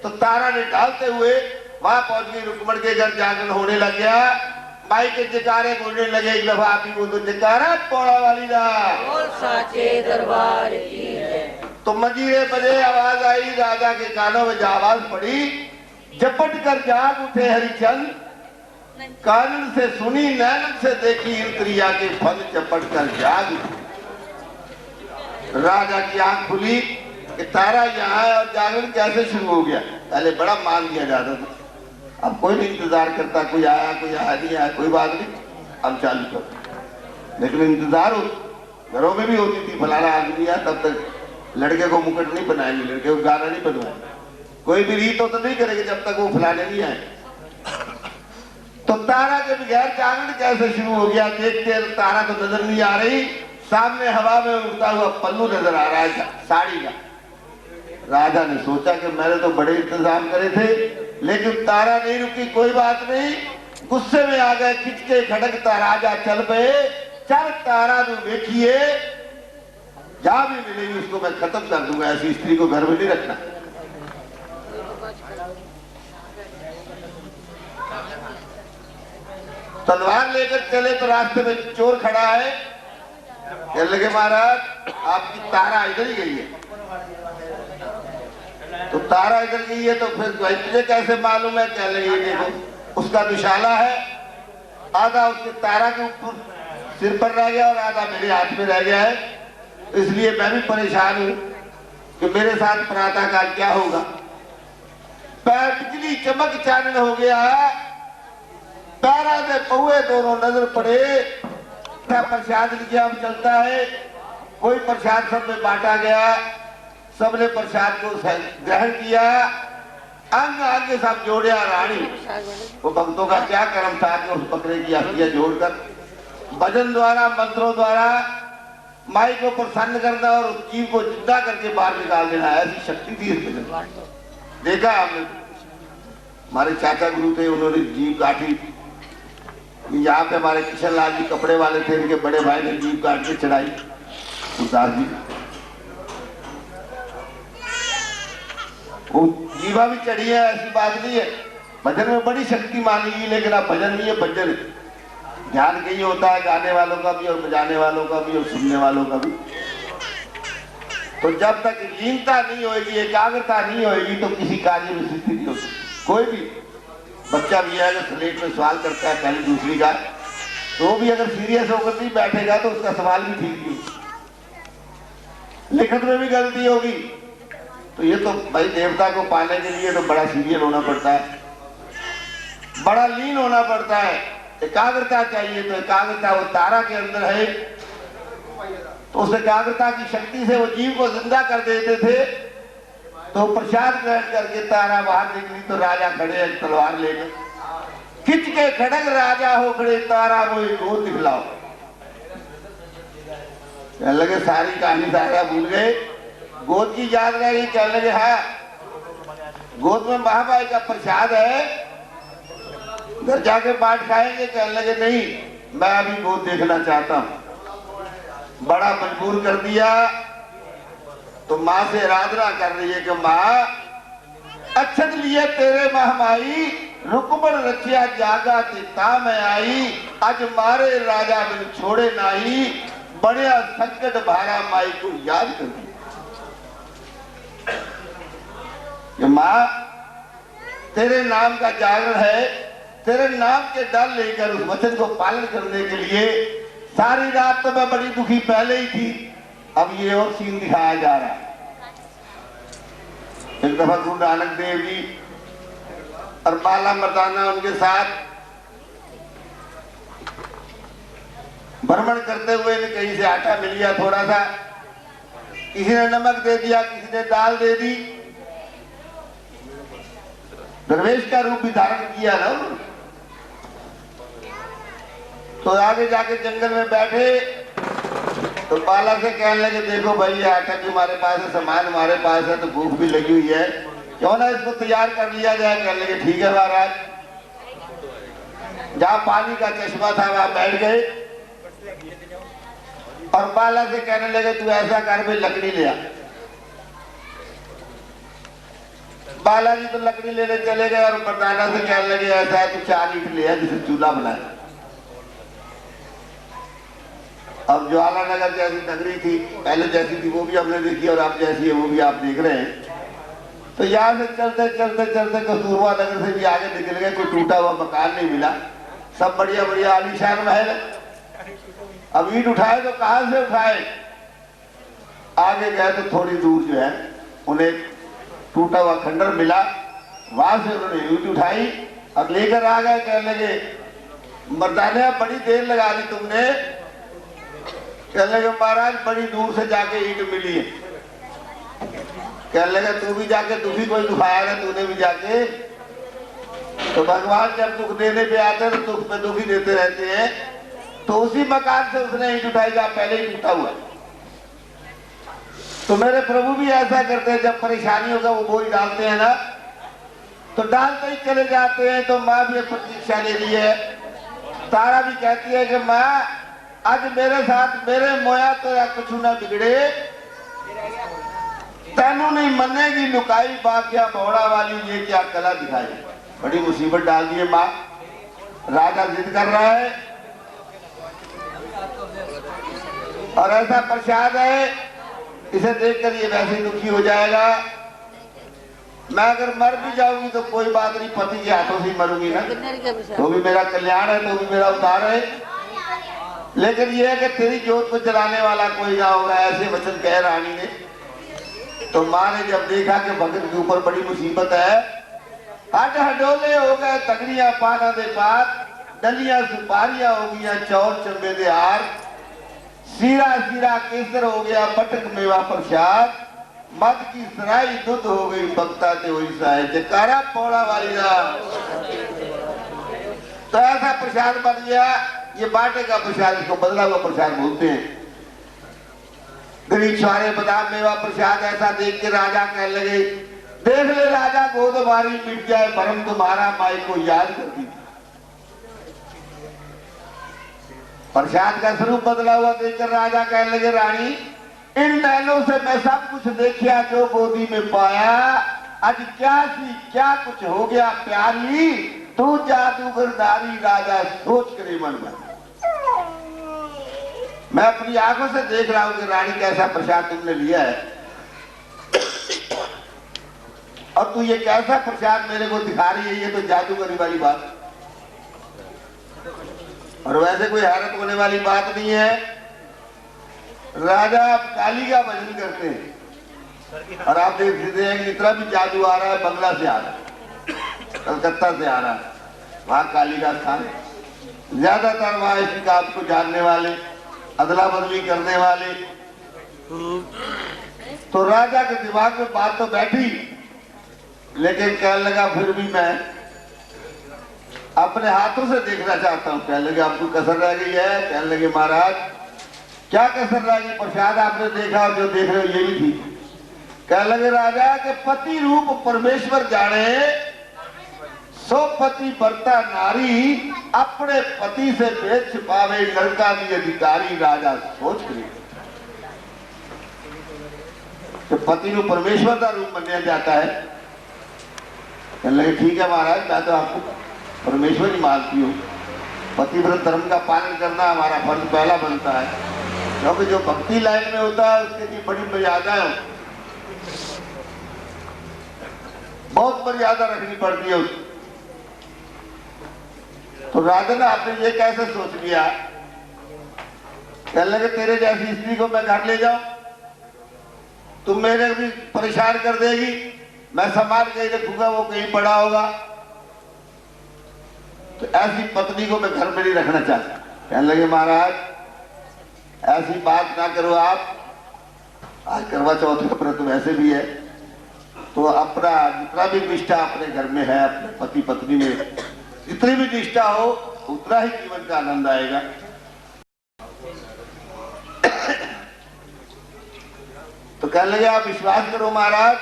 तो तारा ने ढालते हुए वहां पहुंच गई, रुक्मण के घर जागरण होने लग गया, माई के जयकारे बोलने लगे। एक दफा आप ही बोल दो जयकारा पौड़ा वाली दा बोल साचे दरबार की जय। तो मंजीरे बजे, आवाज आई, राजा के कानों में आवाज पड़ी, झपट कर जाग उठे हरिचंद, कानन से सुनी नैनन से देखी इंद्रिया के फल, झपट कर जाग उठे। राजा की आंख खुली कि तारा यहाँ है और जागरण कैसे शुरू हो गया। पहले बड़ा मान दिया जाता था, अब कोई नहीं इंतजार करता, कोई आया नहीं आया, कोई बात नहीं, अब चालू कर। लेकिन इंतजार घरों में भी होती थी, फलाना आदमी आया, तब तक लड़के को मुकुट नहीं बनाएंगे, लड़के को गाना नहीं बनवाएंगे, कोई भी रीत हो तो नहीं करेंगे जब तक वो फलाने नहीं आए। तो तारा के बगैर जागरण कैसे शुरू हो गया। देखते तारा तो नजर नहीं आ रही, सामने हवा में उड़ता हुआ पल्लू नजर आ रहा है साड़ी का। राजा ने सोचा कि मैंने तो बड़े इंतजाम करे थे, लेकिन तारा नहीं रुकी। कोई बात नहीं, गुस्से में आ गए, खिंचके खड़कता राजा चल पे, चल तारा तू देखिए, जहां भी मिलेगी उसको मैं खत्म कर दूंगा, ऐसी स्त्री को घर में नहीं रखना। तलवार लेकर चले तो रास्ते में चोर खड़ा है, कहने लगे महाराज आपकी तारा इधर ही गई है। तो तारा इधर गई है तो फिर तुझे कैसे मालूम है। कहने लगे देखो उसका दुशाला है, आधा उसके तारा के ऊपर सिर पर रह गया और आधा मेरे हाथ में रह गया है, इसलिए मैं भी परेशान हूं कि मेरे साथ प्रातः काल क्या होगा। पैर बिजली चमक चानन हो गया, तारा से पौए दोनों नजर पड़े। प्रसाद इंतजाम चलता है, कोई प्रसाद सब में बांटा गया, सबने प्रसाद को ग्रहण किया, अंग आगे सब जोड़िया रानी। वो भक्तों का क्या कर्म था कि उस बकरे की हड्डियां जोड़कर भजन द्वारा, मंत्रों द्वारा माई को प्रसन्न करना और उस जीव को जिंदा करके बाहर निकाल देना, ऐसी शक्ति थी इस भजन। देखा हमने, हमारे चाचा गुरु थे, उन्होंने जीव काटी। यहाँ पे हमारे किशन लाल जी कपड़े वाले थे, इनके बड़े भाई ने जीव काट के चढ़ाई उदास जी। वो जीवा भी चढ़ी है, ऐसी बात नहीं है। भजन में बड़ी शक्ति मानी गई, लेकिन अब भजन नहीं है, भजन ध्यान कहीं होता है, गाने वालों का भी और बजाने वालों का भी और सुनने वालों का भी। तो जब तक लीनता नहीं होगी, एकाग्रता नहीं होगी, तो किसी कार्य में सिद्धि नहीं होती। कोई भी बच्चा भी है अगर स्लेट में सवाल करता है पहली दूसरी का, तो भी अगर सीरियस होकर नहीं बैठेगा तो उसका सवाल भी ठीक नहीं, लिखत में भी गलती होगी। तो ये तो भाई देवता को पाने के लिए तो बड़ा सीरियस होना पड़ता है, बड़ा लीन होना पड़ता है, एकाग्रता चाहिए। तो एकाग्रता वो तारा के अंदर है। तो उस एकाग्रता की शक्ति से वो जीव को जिंदा कर देते थे। तो प्रसाद ग्रहण करके तारा बाहर निकली तो राजा खड़े एक तलवार लेकर, खिंच के खड़ग राजा हो खड़े, तारा वो गोद दिखलाओ। कहने लगे सारी कहानी सारा भूल गए, गोद की याद रह गई। कहने लगे हाँ, गोद में महामाई का प्रसाद है, घर जाके बांट खाएंगे। कहने लगे नहीं, मैं अभी गोद देखना चाहता हूं। बड़ा मजबूर कर दिया तो माँ से आराधना कर रही है कि माँ अच्छत लिए तेरे महामाई, रुकमण रचिया जागा तिता में आई, आज मारे राजा बिन छोड़े नाही, बढ़िया संकट भारा माई को याद कर दिया। माँ तेरे नाम का जागरण है, तेरे नाम के डर लेकर उस वचन को पालन करने के लिए सारी रात तो मैं बड़ी दुखी पहले ही थी, अब ये और सीन दिखाया जा रहा है। एक दफा गुरु नानक देव जी और बाला मर्दाना उनके साथ भ्रमण करते हुए कहीं से आटा मिल गया थोड़ा सा, किसी ने नमक दे दिया, किसी ने दाल दे दी, दरवेश का रूप भी धारण किया ना। तो आगे जाके जंगल में बैठे तो बाला से कहने लगे देखो भाई ये आटा भी हमारे पास है, सामान हमारे पास है, तो भूख भी लगी हुई है, क्यों ना इसको तैयार कर लिया जाए। कहने लगे ठीक है महाराज। जहाँ पानी का चश्मा था वहां बैठ गए और बाला से कहने लगे तू ऐसा कर भाई लकड़ी ले आ। बालाजी तो लकड़ी लेने चले गए और मर्दाना से कहने लगे ऐसा है तू 4 ईंट ले आ जिसे चूल्हा बनाए। अब ज्वाला नगर जैसी नगरी थी, पहले जैसी थी वो भी हमने देखी और अब जैसी है वो भी आप देख रहे हैं। तो यहाँ से चलते चलते चलते कस्तूरबा नगर से भी आगे निकल गए, कोई टूटा हुआ मकान नहीं मिला, सब बढ़िया बढ़िया आलीशान महल। अब ईंट उठाए तो कहां से उठाए, आगे गए तो थोड़ी दूर जो है उन्हें टूटा हुआ खंडर मिला, वहां से उन्होंने ईंट उठाई और लेकर आ गए। कहने लगे मर्दाना बड़ी देर लगा दी तुमने। कहने लगे महाराज बड़ी दूर से जाके ईंट मिली है। कहने लगे तू भी जाके दुखी कोई दुखाया ना तूने भी जाके, तो भगवान जब दुख देने पे आते हैं तो दुख पे दुखी देते रहते हैं। तो उसी मकान से उसने ईंट उठाई जहाँ पहले ही टूटा हुआ। तो मेरे प्रभु भी ऐसा करते हैं, जब परेशानियों का वो बोझ डालते हैं ना तो डालते ही चले जाते हैं। तो माँ भी प्रतीक्षा ले रही है। तारा भी कहती है कि माँ आज मेरे साथ मेरे मोया तेरा कुछ ना बिगड़े, तेनू नहीं मनेगी लुकाई बाकिया भौड़ा वाली, ये क्या कला दिखाई। बड़ी मुसीबत डाल दी है माँ। राजा जिद कर रहा है और ऐसा प्रसाद है, इसे देखकर ये वैसे दुखी हो जाएगा। मैं अगर मर भी जाऊंगी तो कोई बात नहीं, पति के हाथों से ही मरूंगी ना, तो भी मेरा कल्याण है, तो भी मेरा उद्धार है। लेकिन ये है कि तेरी जोत को जलाने वाला कोई ना होगा, ऐसे वचन कह रानी ने। तो माँ ने जब देखा कि भगत के ऊपर बड़ी मुसीबत है, हट हडोले हो गए, तगड़ियां पाना दे बात, डलियां सुपारियां हो गई, चौर चंबे दे हार, सीरा सीरा केसर हो गया, पटक मेवा प्रसाद, मद की सराई दुध हो गई, बक्ता ते हुई साय, जकारा पौड़ा वाली राम। तो ऐसा प्रसाद बन गया, ये बाटे का प्रसाद, इसको बदला हुआ प्रसाद बोलते हैं। गरीब सारे बादाम मेवा प्रसाद ऐसा देख के राजा कहने लगे देख ले राजा, गोद हमारी मिट जाए, भरम तुम्हारा माई को याद करती थी। प्रसाद का स्वरूप बदला हुआ देखकर राजा कहने लगे रानी इन नैनों से मैं सब कुछ देखिया, जो गोदी में पाया, आज क्या सी क्या कुछ हो गया प्यारी, तू जादूगर नारी राजा सोच करे मन में। मैं अपनी आंखों से देख रहा हूं कि रानी कैसा प्रसाद तुमने लिया है, और तू ये कैसा प्रसाद मेरे को दिखा रही है, ये तो जादूगरी वाली बात, और वैसे कोई हैरत होने वाली बात नहीं है। राजा आप काली का भजन करते हैं और आप देख सकते हैं कि इतना भी जादू आ रहा है, बंगला से आ रहा है, कलकत्ता से आ रहा है, वहां काली का स्थान है। ज्यादातर वहां इसी का आपको जानने वाले अदला बदली करने वाले। तो राजा के दिमाग में बात तो बैठी, लेकिन कहने लगा फिर भी मैं अपने हाथों से देखना चाहता हूं। कहने लगे आपको कसर रह गई है? कहने लगे महाराज क्या कसर रह गई? प्रसाद आपने देखा और जो देख रहे हो ये भी थी। कहने लगे राजा के पति रूप परमेश्वर जाने, सो पति बरता नारी, अपने पति से भेद छिपावे नरका दी अधिकारी। राजा सोच कर तो पति को परमेश्वर का रूप माना जाता है। कहने लगे ठीक है महाराज, मैं तो आपको परमेश्वर ही मानती हूँ। पतिव्रत धर्म का पालन करना हमारा फर्ज पहला बनता है, क्योंकि जो भक्ति लाइन में होता है उसके लिए बड़ी मर्यादाएं, बहुत मर्यादा रखनी पड़ती है उसकी। तो राजा ने आपने ये कैसे सोच लिया? कहने लगे तेरे जैसी स्त्री को मैं घर ले जाऊं, तुम मेरे भी परेशान कर देगी, मैं संभाल के रखूंगा, वो कहीं पड़ा होगा, तो ऐसी पत्नी को मैं घर में नहीं रखना चाहता। कहने लगे महाराज ऐसी बात ना करो आप, आज करवा चौथ का व्रत वैसे भी है, तो अपना जितना भी निष्ठा अपने घर में है, अपने पति पत्नी में जितनी भी निष्ठा हो उतना ही जीवन का आनंद आएगा। तो कहने लगे आप विश्वास करो महाराज,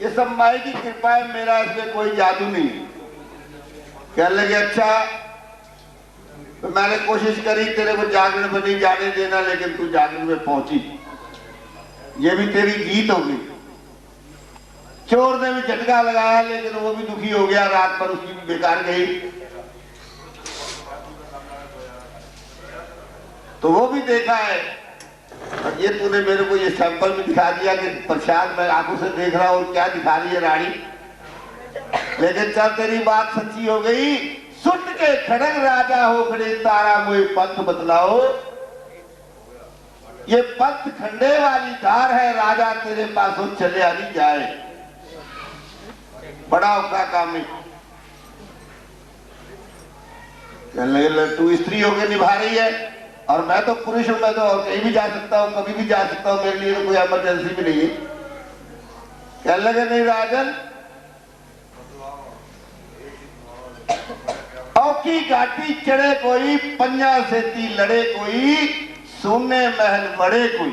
ये सब माई की कृपा है, मेरा इसमें कोई जादू नहीं। कहने लगे अच्छा, तो मैंने कोशिश करी तेरे को जागरण में नहीं जाने देना, लेकिन तू जागरण में पहुंची, ये भी तेरी जीत होगी। चोर ने भी झटका लगाया, लेकिन वो भी दुखी हो गया, रात पर उसकी भी बेकार गई। तो वो भी देखा है, और ये तूने मेरे को ये सैंपल भी दिखा दिया कि प्रसाद मैं आंखों से देख रहा हूं, क्या दिखा रही है रानी। लेकिन चल तेरी बात सच्ची हो गई, सुट के खड़ग राजा हो खड़े तारा मोए पंथ बतलाओ। ये पंथ खंडे वाली धार है, राजा तेरे पास हो चले आनी जाए, बड़ा औखा काम है। कहने लगे तू स्त्री होकर निभा रही है और मैं तो पुरुष हूं, मैं तो कहीं भी जा सकता हूं, कभी भी जा सकता हूं, मेरे लिए तो कोई इमरजेंसी भी नहीं है। कहने लगे नहीं राजन, औकी घाटी चढ़े कोई, पंजा सेती लड़े कोई, सोने महल मड़े कोई,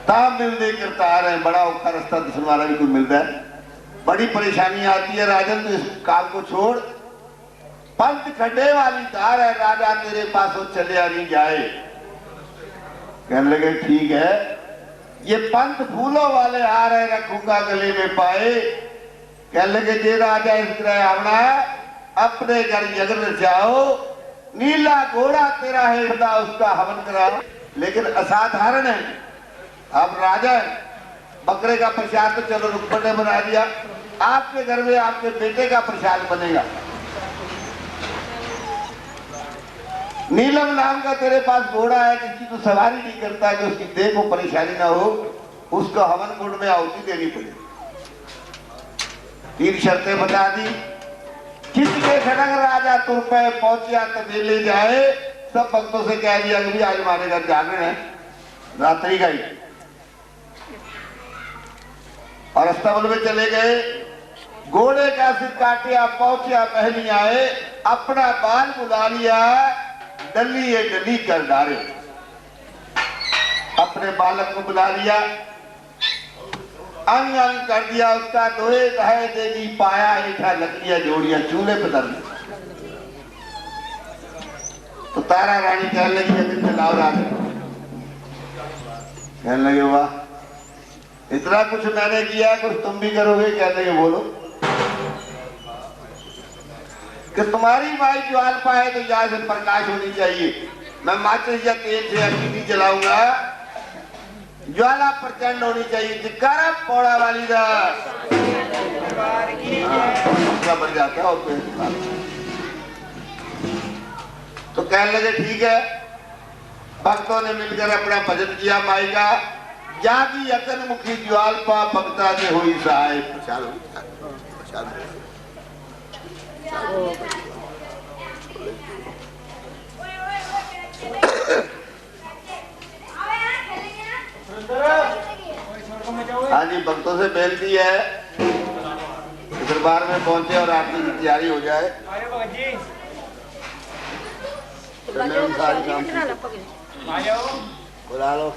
ताम मिलने करतार है, बड़ा औखा रास्ता दिखने वाला भी कोई मिलता है, बड़ी परेशानी आती है। राजन तो इस काम को छोड़, पंथ खड्डे वाली धार है, राजा तेरे पास हो चले आनी जाए। कहने लगे ठीक है, ये पंथ फूलों वाले हार है, रखूंगा गले में पाए। कहने लगे जे राजा इस ग्रह आवना, अपने घर यज्ञ जाओ, नीला घोड़ा तेरा है, उसका हवन कराओ। लेकिन असाधारण है, अब राजा है, बकरे का प्रसाद तो चलो रुक्मण ने बना दिया, आपके घर में आपके बेटे का प्रसाद बनेगा। नीलम नाम का तेरे पास घोड़ा है, जिसकी तू सवारी नहीं करता, कि उसकी देह को परेशानी ना हो, उसको हवन कुंड में आहुति देनी पड़ेगी। 3 शर्तें बता दी। किसके खड़ग राजा तुर पे पहुंचिया तब ले जाए। सब भक्तों से कह दिया कि आज हमारे घर जागरण है, रात्रि का ही, और अस्तबल में चले गए। घोड़े का सिर काटिया, पहुंचिया पहली आए, अपना बाल बुला लिया, डली ये डली कर डारे। अपने बालक को बुला लिया, अंग अंग कर दिया उसका, दोहे कहे देगी पाया, ईठा लकड़ियां जोड़ियां चूल्हे पर धर। तो तारा रानी कहने लगी अभी लाओ राजा। कहने लगे वाह, इतना कुछ मैंने किया, कुछ तुम भी करोगे? कहने लगे बोलो। कि तुम्हारी माई ज्वाल पाए तो यहाँ से प्रकाश होनी चाहिए, मैं माचिस या तेल से अग्नि नहीं जलाऊंगा, ज्वाला प्रचंड होनी चाहिए। जिक्कारा पौड़ा वाली दा बढ़ जाता है। तो कहने लगे ठीक है। भक्तों ने मिलकर अपना भजन किया माई का। जागी अकन मुखी ज्वाल पा, भक्ता से हुई सहाय। हाँ जी, भक्तों से बेनती है दरबार में पहुंचे और आरती की तैयारी हो जाए। बुला लो।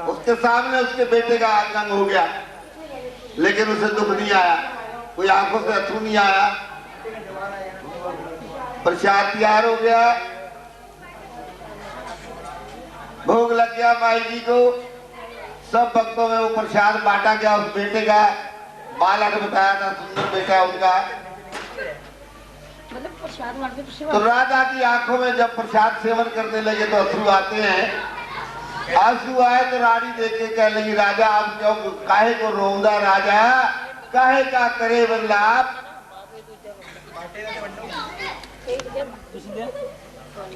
उसके सामने उसके बेटे का आगमन हो गया, लेकिन उसे दुख नहीं आया, कोई आंखों से अथरू नहीं आया। प्रसाद तैयार हो गया, भोग लग गया माई जी को, सब भक्तों में वो प्रसाद बांटा गया। उस बेटे का बालक बताया था, सुंदर बेटा उनका। तो राजा की आंखों में जब प्रसाद सेवन करने लगे तो अश्रु आते हैं। आंसू आए तो रानी देख के कह लगी, राजा आप क्यों काहे को रोंदा राजा, काहे का करे बदलाव।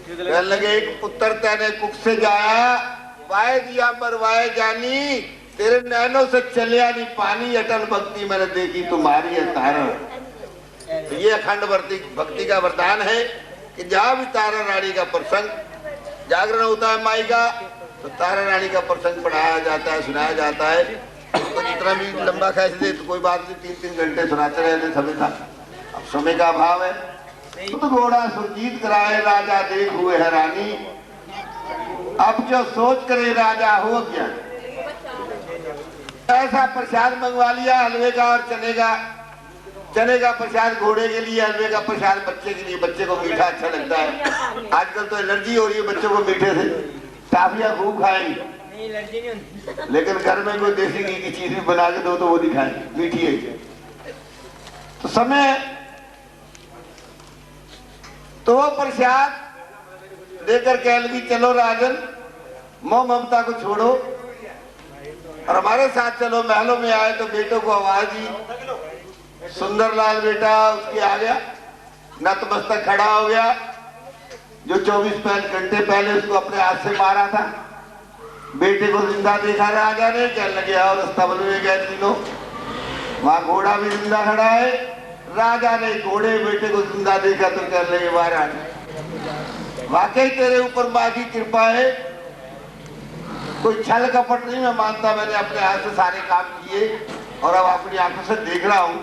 कहने लगे, एक पुत्र तेने कुक से जाया, वाए दिया मरवाए जानी, तेरे नैनों से चलिया नहीं पानी, अटल भक्ति मैंने देखी तुम्हारी है तारा। तो ये अखंड भक्ति का वरदान है कि जहाँ भी तारा रानी का प्रसंग जागरण होता है माई का, तो तारा रानी का प्रसंग पढ़ाया जाता है, सुनाया जाता है। उसको जितना भी लंबा खींच दे तो कोई बात नहीं, 3-3 घंटे सुनाते रहते समय था। अब समय का अभाव है। तो घोड़ा सुरजीत कराए राजा देख हुए हैरानी, अब जो सोच करे राजा हो क्या। ऐसा प्रसाद मंगवा लिया हलवे का और चने का प्रसाद घोड़े के लिए, हलवे का प्रसाद बच्चे के लिए। बच्चे को मीठा अच्छा लगता है, आजकल तो एलर्जी हो रही है बच्चों को मीठे से, टाफियां खूब खाएंगे, लेकिन घर में कोई देसी घी की चीज भी बना के दो तो वो नहीं खाएंगे, मीठी है। तो समय तो वो प्रसाद देकर कह लगी, चलो राजन मोह ममता को छोड़ो और हमारे साथ चलो। महलों में आए तो बेटों को आवाज दी, सुंदरलाल बेटा उसके आ गया, नतमस्तक खड़ा हो गया। जो 24 घंटे पहले उसको अपने हाथ से मारा था, बेटे को जिंदा देखा राजा ने। कहने लगे और स्तबल में गए तीनों, वहां घोड़ा भी जिंदा खड़ा है। राजा ने घोड़े बेटे को जिंदा देखा तो कहने लगे, महाराज वाकई तेरे ऊपर माँ की कृपा है, कोई छल कपट नहीं मैं मानता, मैंने अपने हाथ से सारे काम किए और अब अपनी आंखों से देख रहा हूं।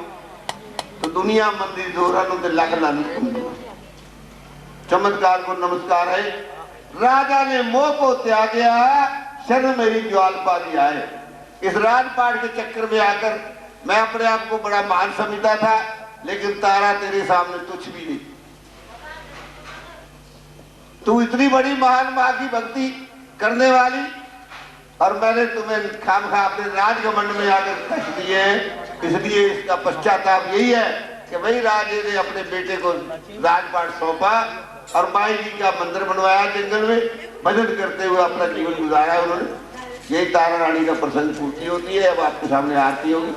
तो दुनिया मंदिर दोहरा लाख चमत्कार को नमस्कार है। राजा ने मोह को त्यागया, शरण मेरी ज्वाल पा दिया है। इस राजपाट के चक्कर में आकर मैं अपने आप को बड़ा महान समझता था, लेकिन तारा तेरे सामने तुच्छ भी नहीं। तू इतनी बड़ी महान मां की भक्ति करने वाली, और मैंने तुम्हें खामखा अपने राजघमंड में आकर कष्ट दिए हैं। इसलिए इसका पश्चाताप यही है कि वही राजे ने अपने बेटे को राजपाट सौंपा और माई जी का मंदिर बनवाया जंगल में, भजन करते हुए अपना जीवन गुजारा उन्होंने। यही तारा रानी का प्रसंग पूर्ति होती है। अब आपके सामने आरती होगी।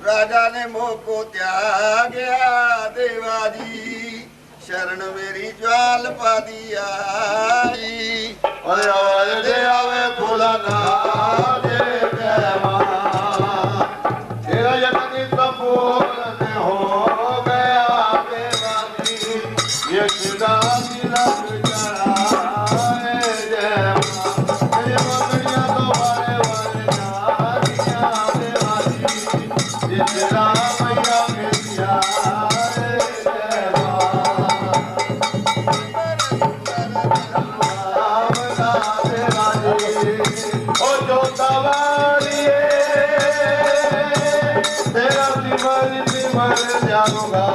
राजा ने मोह को त्यागया, देवाजी शरण मेरी ज्वाल पा दिया। आवाज दे आवे भोला ना दे जय मां, तेरा यज्ञ संपूर्ण हो गया देवाजी, यशदा तिलक चढ़ाए जय मां, मेरी मंगलियां तो वारे वारे जानिया देवाजी, जितना मैया के दिया जय मां। ओ जोतावालिए तेरा सिमर जाऊंगा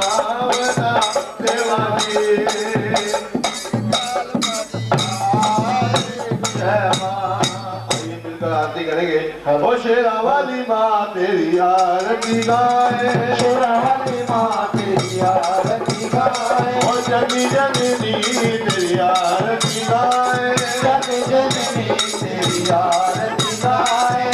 देवाली। आरती करेंगे। ओ शेरा वाली माँ तेरी आरती गाए, शेरा वाली माँ तेरी आरती गाए, ओ जनी जननी तेरी आरती गाए, जनी जननी तेरी आरती गाए।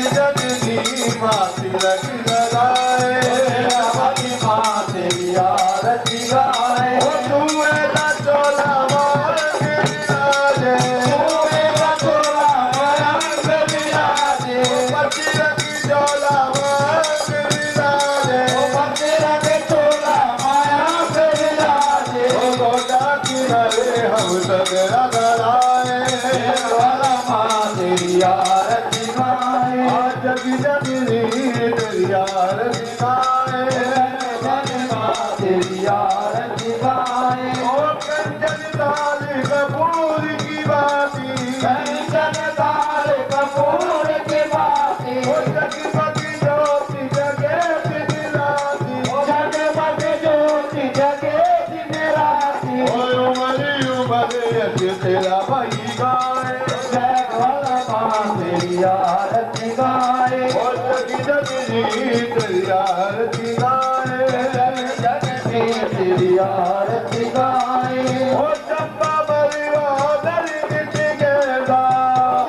जननी माँ तिलक लगाए, शेरा वाली माँ तेरी आरती गाए। तू मेरा चोला मांग विराजे, तू मेरा चोला मांग विराजे, पति रखी चोला मांग विराजे, पति रखी चोला मांग विराजे। गोदा किनारे हम सब रगड़ाए, वाला माँ तेरी आरती गाए। जगी जगनी तेरी आरती गाए, माँ तेरी आरती गाए। ओ कंचन ताल कपूर की बाती, कंचन ताल कपूर की बाती। ओ जगमग ज्योति जगे दिन राती, ओ जगमग ज्योति जगे दिन राती। ओ उमरी उमरी यश तेरा भाई गाए, जय वाला माँ तेरी आरती गाए। ओ जगी जगनी तेरी आरती गाए, जगनी तेरी आरती गाए। ओ चंपा मरवा नर किस गेदा,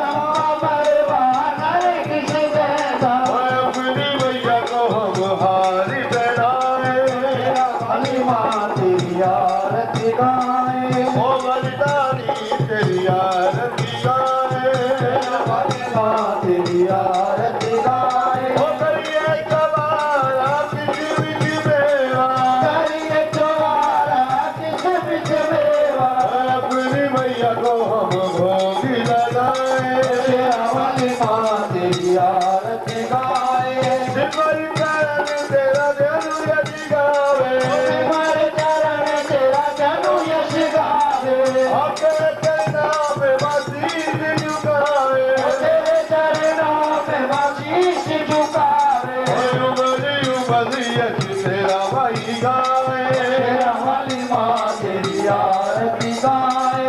चंपा मरवा नर किस गेदा। ओ अपनी मैया को हम हारी चढ़ाए, वाली माँ तेरी आरती गाए। ओ वरदानी तेरी आरती गाए, वाली माँ तेरी आरती गाए। ओ करिए कबारा किस बिच मेवा, करिए कबारा किस बिच मेवा। अपनी मैया को हम भोग लगाए, शेरा वाली माँ तेरी आरती गाए। सिमर चरण तेरा जनु यश गावे, सिमर चरण तेरा जनु यश गावे। तेरे चरणों में शीश झुकावे, तेरे चरणों में शीश झुकावे। उमरी उमरी यश तेरा भाई गावे, शेरा वाली माँ तेरी आरती गाए।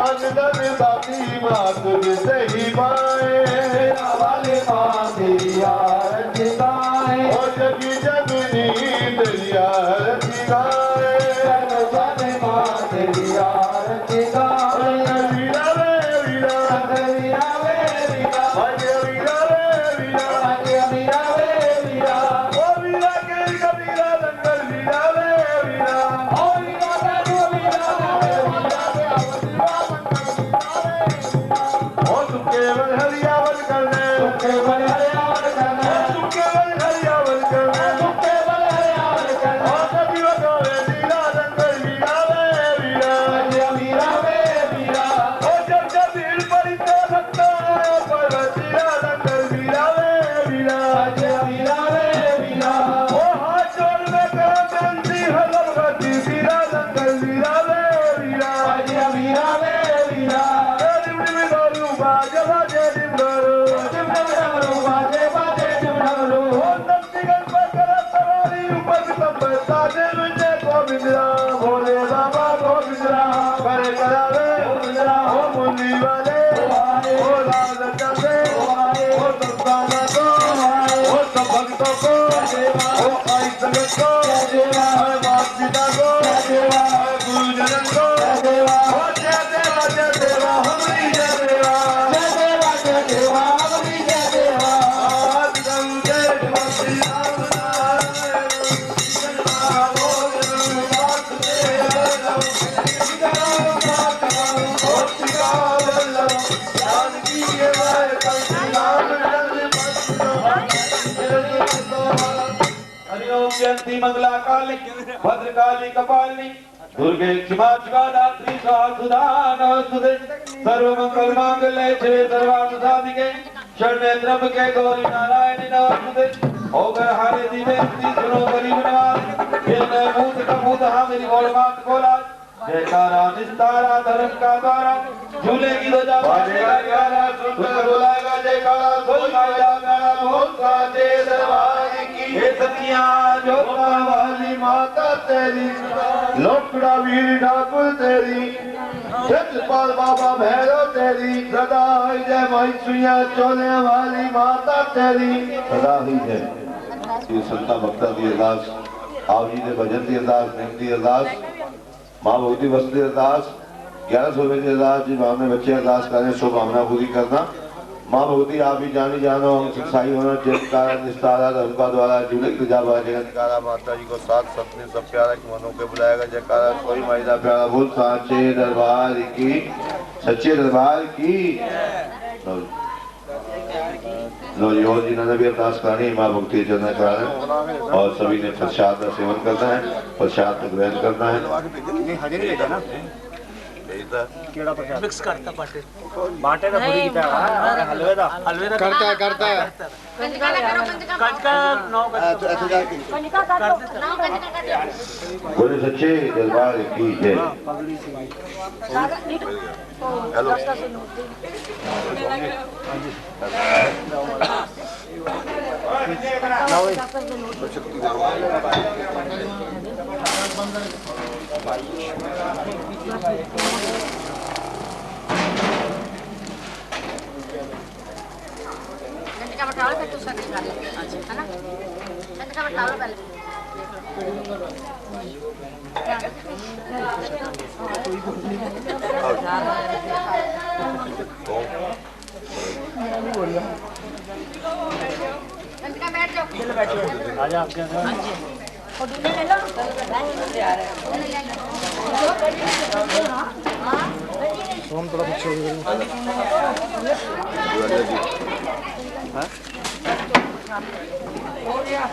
अनदन दाती माँ तुझसे ही पाए, शेरा वाली माँ तेरी आरती गाए। ओ जगी जननी तेरी आरती गाए, जग जग माँ तेरी आरती गाए। वीरा वे वीरा, वीरा वे वीरा, वीरा वे वीरा, वीरा वे वीरा। ओ वीरा के कबीरा दंगल वीरा वे वीरा, ओ वीरा के वीरा वीरा के ओ तुम केवल हरियावल करने, तुम केवल हरियावल करने, तुम केवल हरियावल करने, तुम केवल हरियावल करने। ओ कभी वगावे वीरा दंगल वीरा वे वीरा, वीरा वे वीरा। ओ जब जब भीड़ पड़ी तो भक्तों पर वीरा दंगल वीरा वे वीरा, वीरा वे वीरा। ओ हाथ जोड़ में करो बेनती हलम गति वीरा दंगल वीरा वे वीरा, वीरा वे वीरा। बाजे बाजे डिमरू, बाजे बाजे डिमरू। ओ नंदीगढ़ पर करा सवारी ऊपर तंबे ताजे रुझे गोविंद राम, भोले बाबा गोविंद राम। करे करावे गोविंद राम, ओ मुंडी वाले ओ लाल चंदे ओ संताना को ओ सब भक्तों को ओ आई संगत को हर माता पिता को हर गुरुजन को ओ जय देवा हमारी जय देवा, जय देवा जय देवा हमारी जय देवा। आज गंगे श्री राम नारायण हरिओम जयंती मंगला काली भद्रकाली कपालिनी दुर्गे क्षमा शिवा दात्री स्वाहा नमस्तुते। सर्व मंगल मांगल्ये शिवे सर्वार्थ साधिके शरण्ये त्र्यंबके गौरी नारायणी नमस्तुते। होकर हारे दीवे सुनो गरीब नवाज, जिनने भूत कपूत हा मेरी बोल मात बोला। जयकारा निस्तारा धर्म का द्वारा, झूलेगी तो जा जयकारा सुंदर बुलाएगा जयकारा सुनाएगा बहुत साजे दरबार की। हे सखियां जोता वाली माता तेरी, लोकड़ा वीर ठाकुर तेरी, सतपाल बाबा भैरव तेरी, सदा ही जय माई सुइया चोले वाली माता तेरी सदा ही जय। ये संता भक्ता की अरदास, आप जी ने भजन की अरदास, नेम की अरदास, माँ भगवती वसती अरदास, 1100 बजे अरदास जी, मामले बच्चे अरदास करें शुभकामना पूरी करना। माँ भगवती आप ही जानी जानो हम सिखाई होना चेतकारा निस्तारा धर्मका द्वारा जुलिक जावा जगतकारा माता जी को साथ सपने सब प्यारा के मनों के बुलाएगा जयकारा कोई मायदा प्यारा बोल साचे दरबार की सच्चे दरबार की। लो जी और जिन्होंने भी अरदास करनी माँ भक्ति चरण कारण और सभी ने प्रसाद का सेवन करना है, प्रसाद को ग्रहण करना है। मिक्स करता बाटे बाटे का पूरी किता हलवे दा करता है कंजका नौ कंजका बोले सच्चे दरबार की जय। हेलो का बटाओ फिर तू सब निकाल ले है ना चंद का बटाओ पहले चंद का बैठ जाओ चलो बैठो आ जा आपके हां जी और दूल्हे ले लो तैयार है हम थोड़ा पीछे हो गए हां हो गया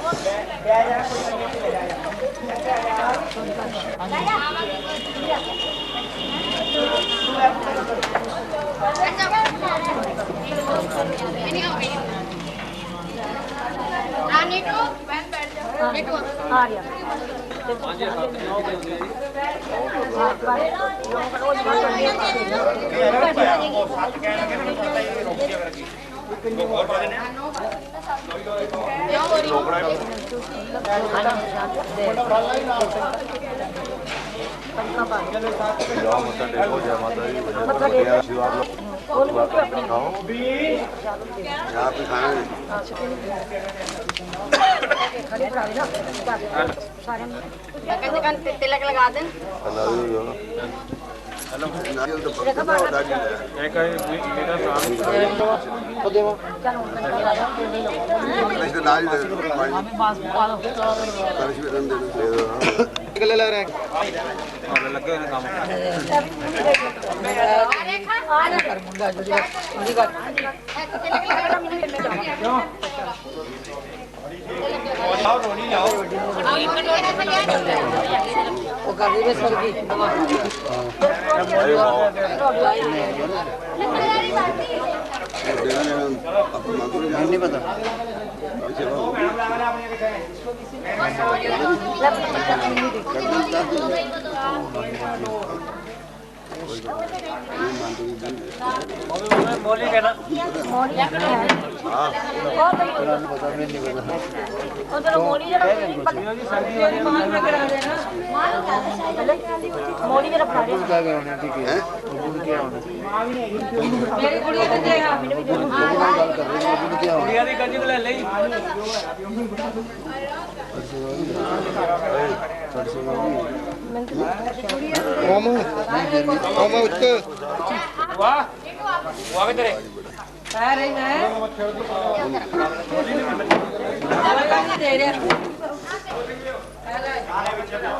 नीटू बहन बैठ जाओ नीटू आ गया तिलक लगा दें ले रहे लगे काम वो कर दी सर की नहीं पता मोली के ना मोली जरा बता दे क्या होना ठीक है क्या होना मेरी गुड़िया ने दे गुड़िया दी गंजी ले ले ओम ओम उत्त वाह वाह के तेरे अरे मैं दे रहा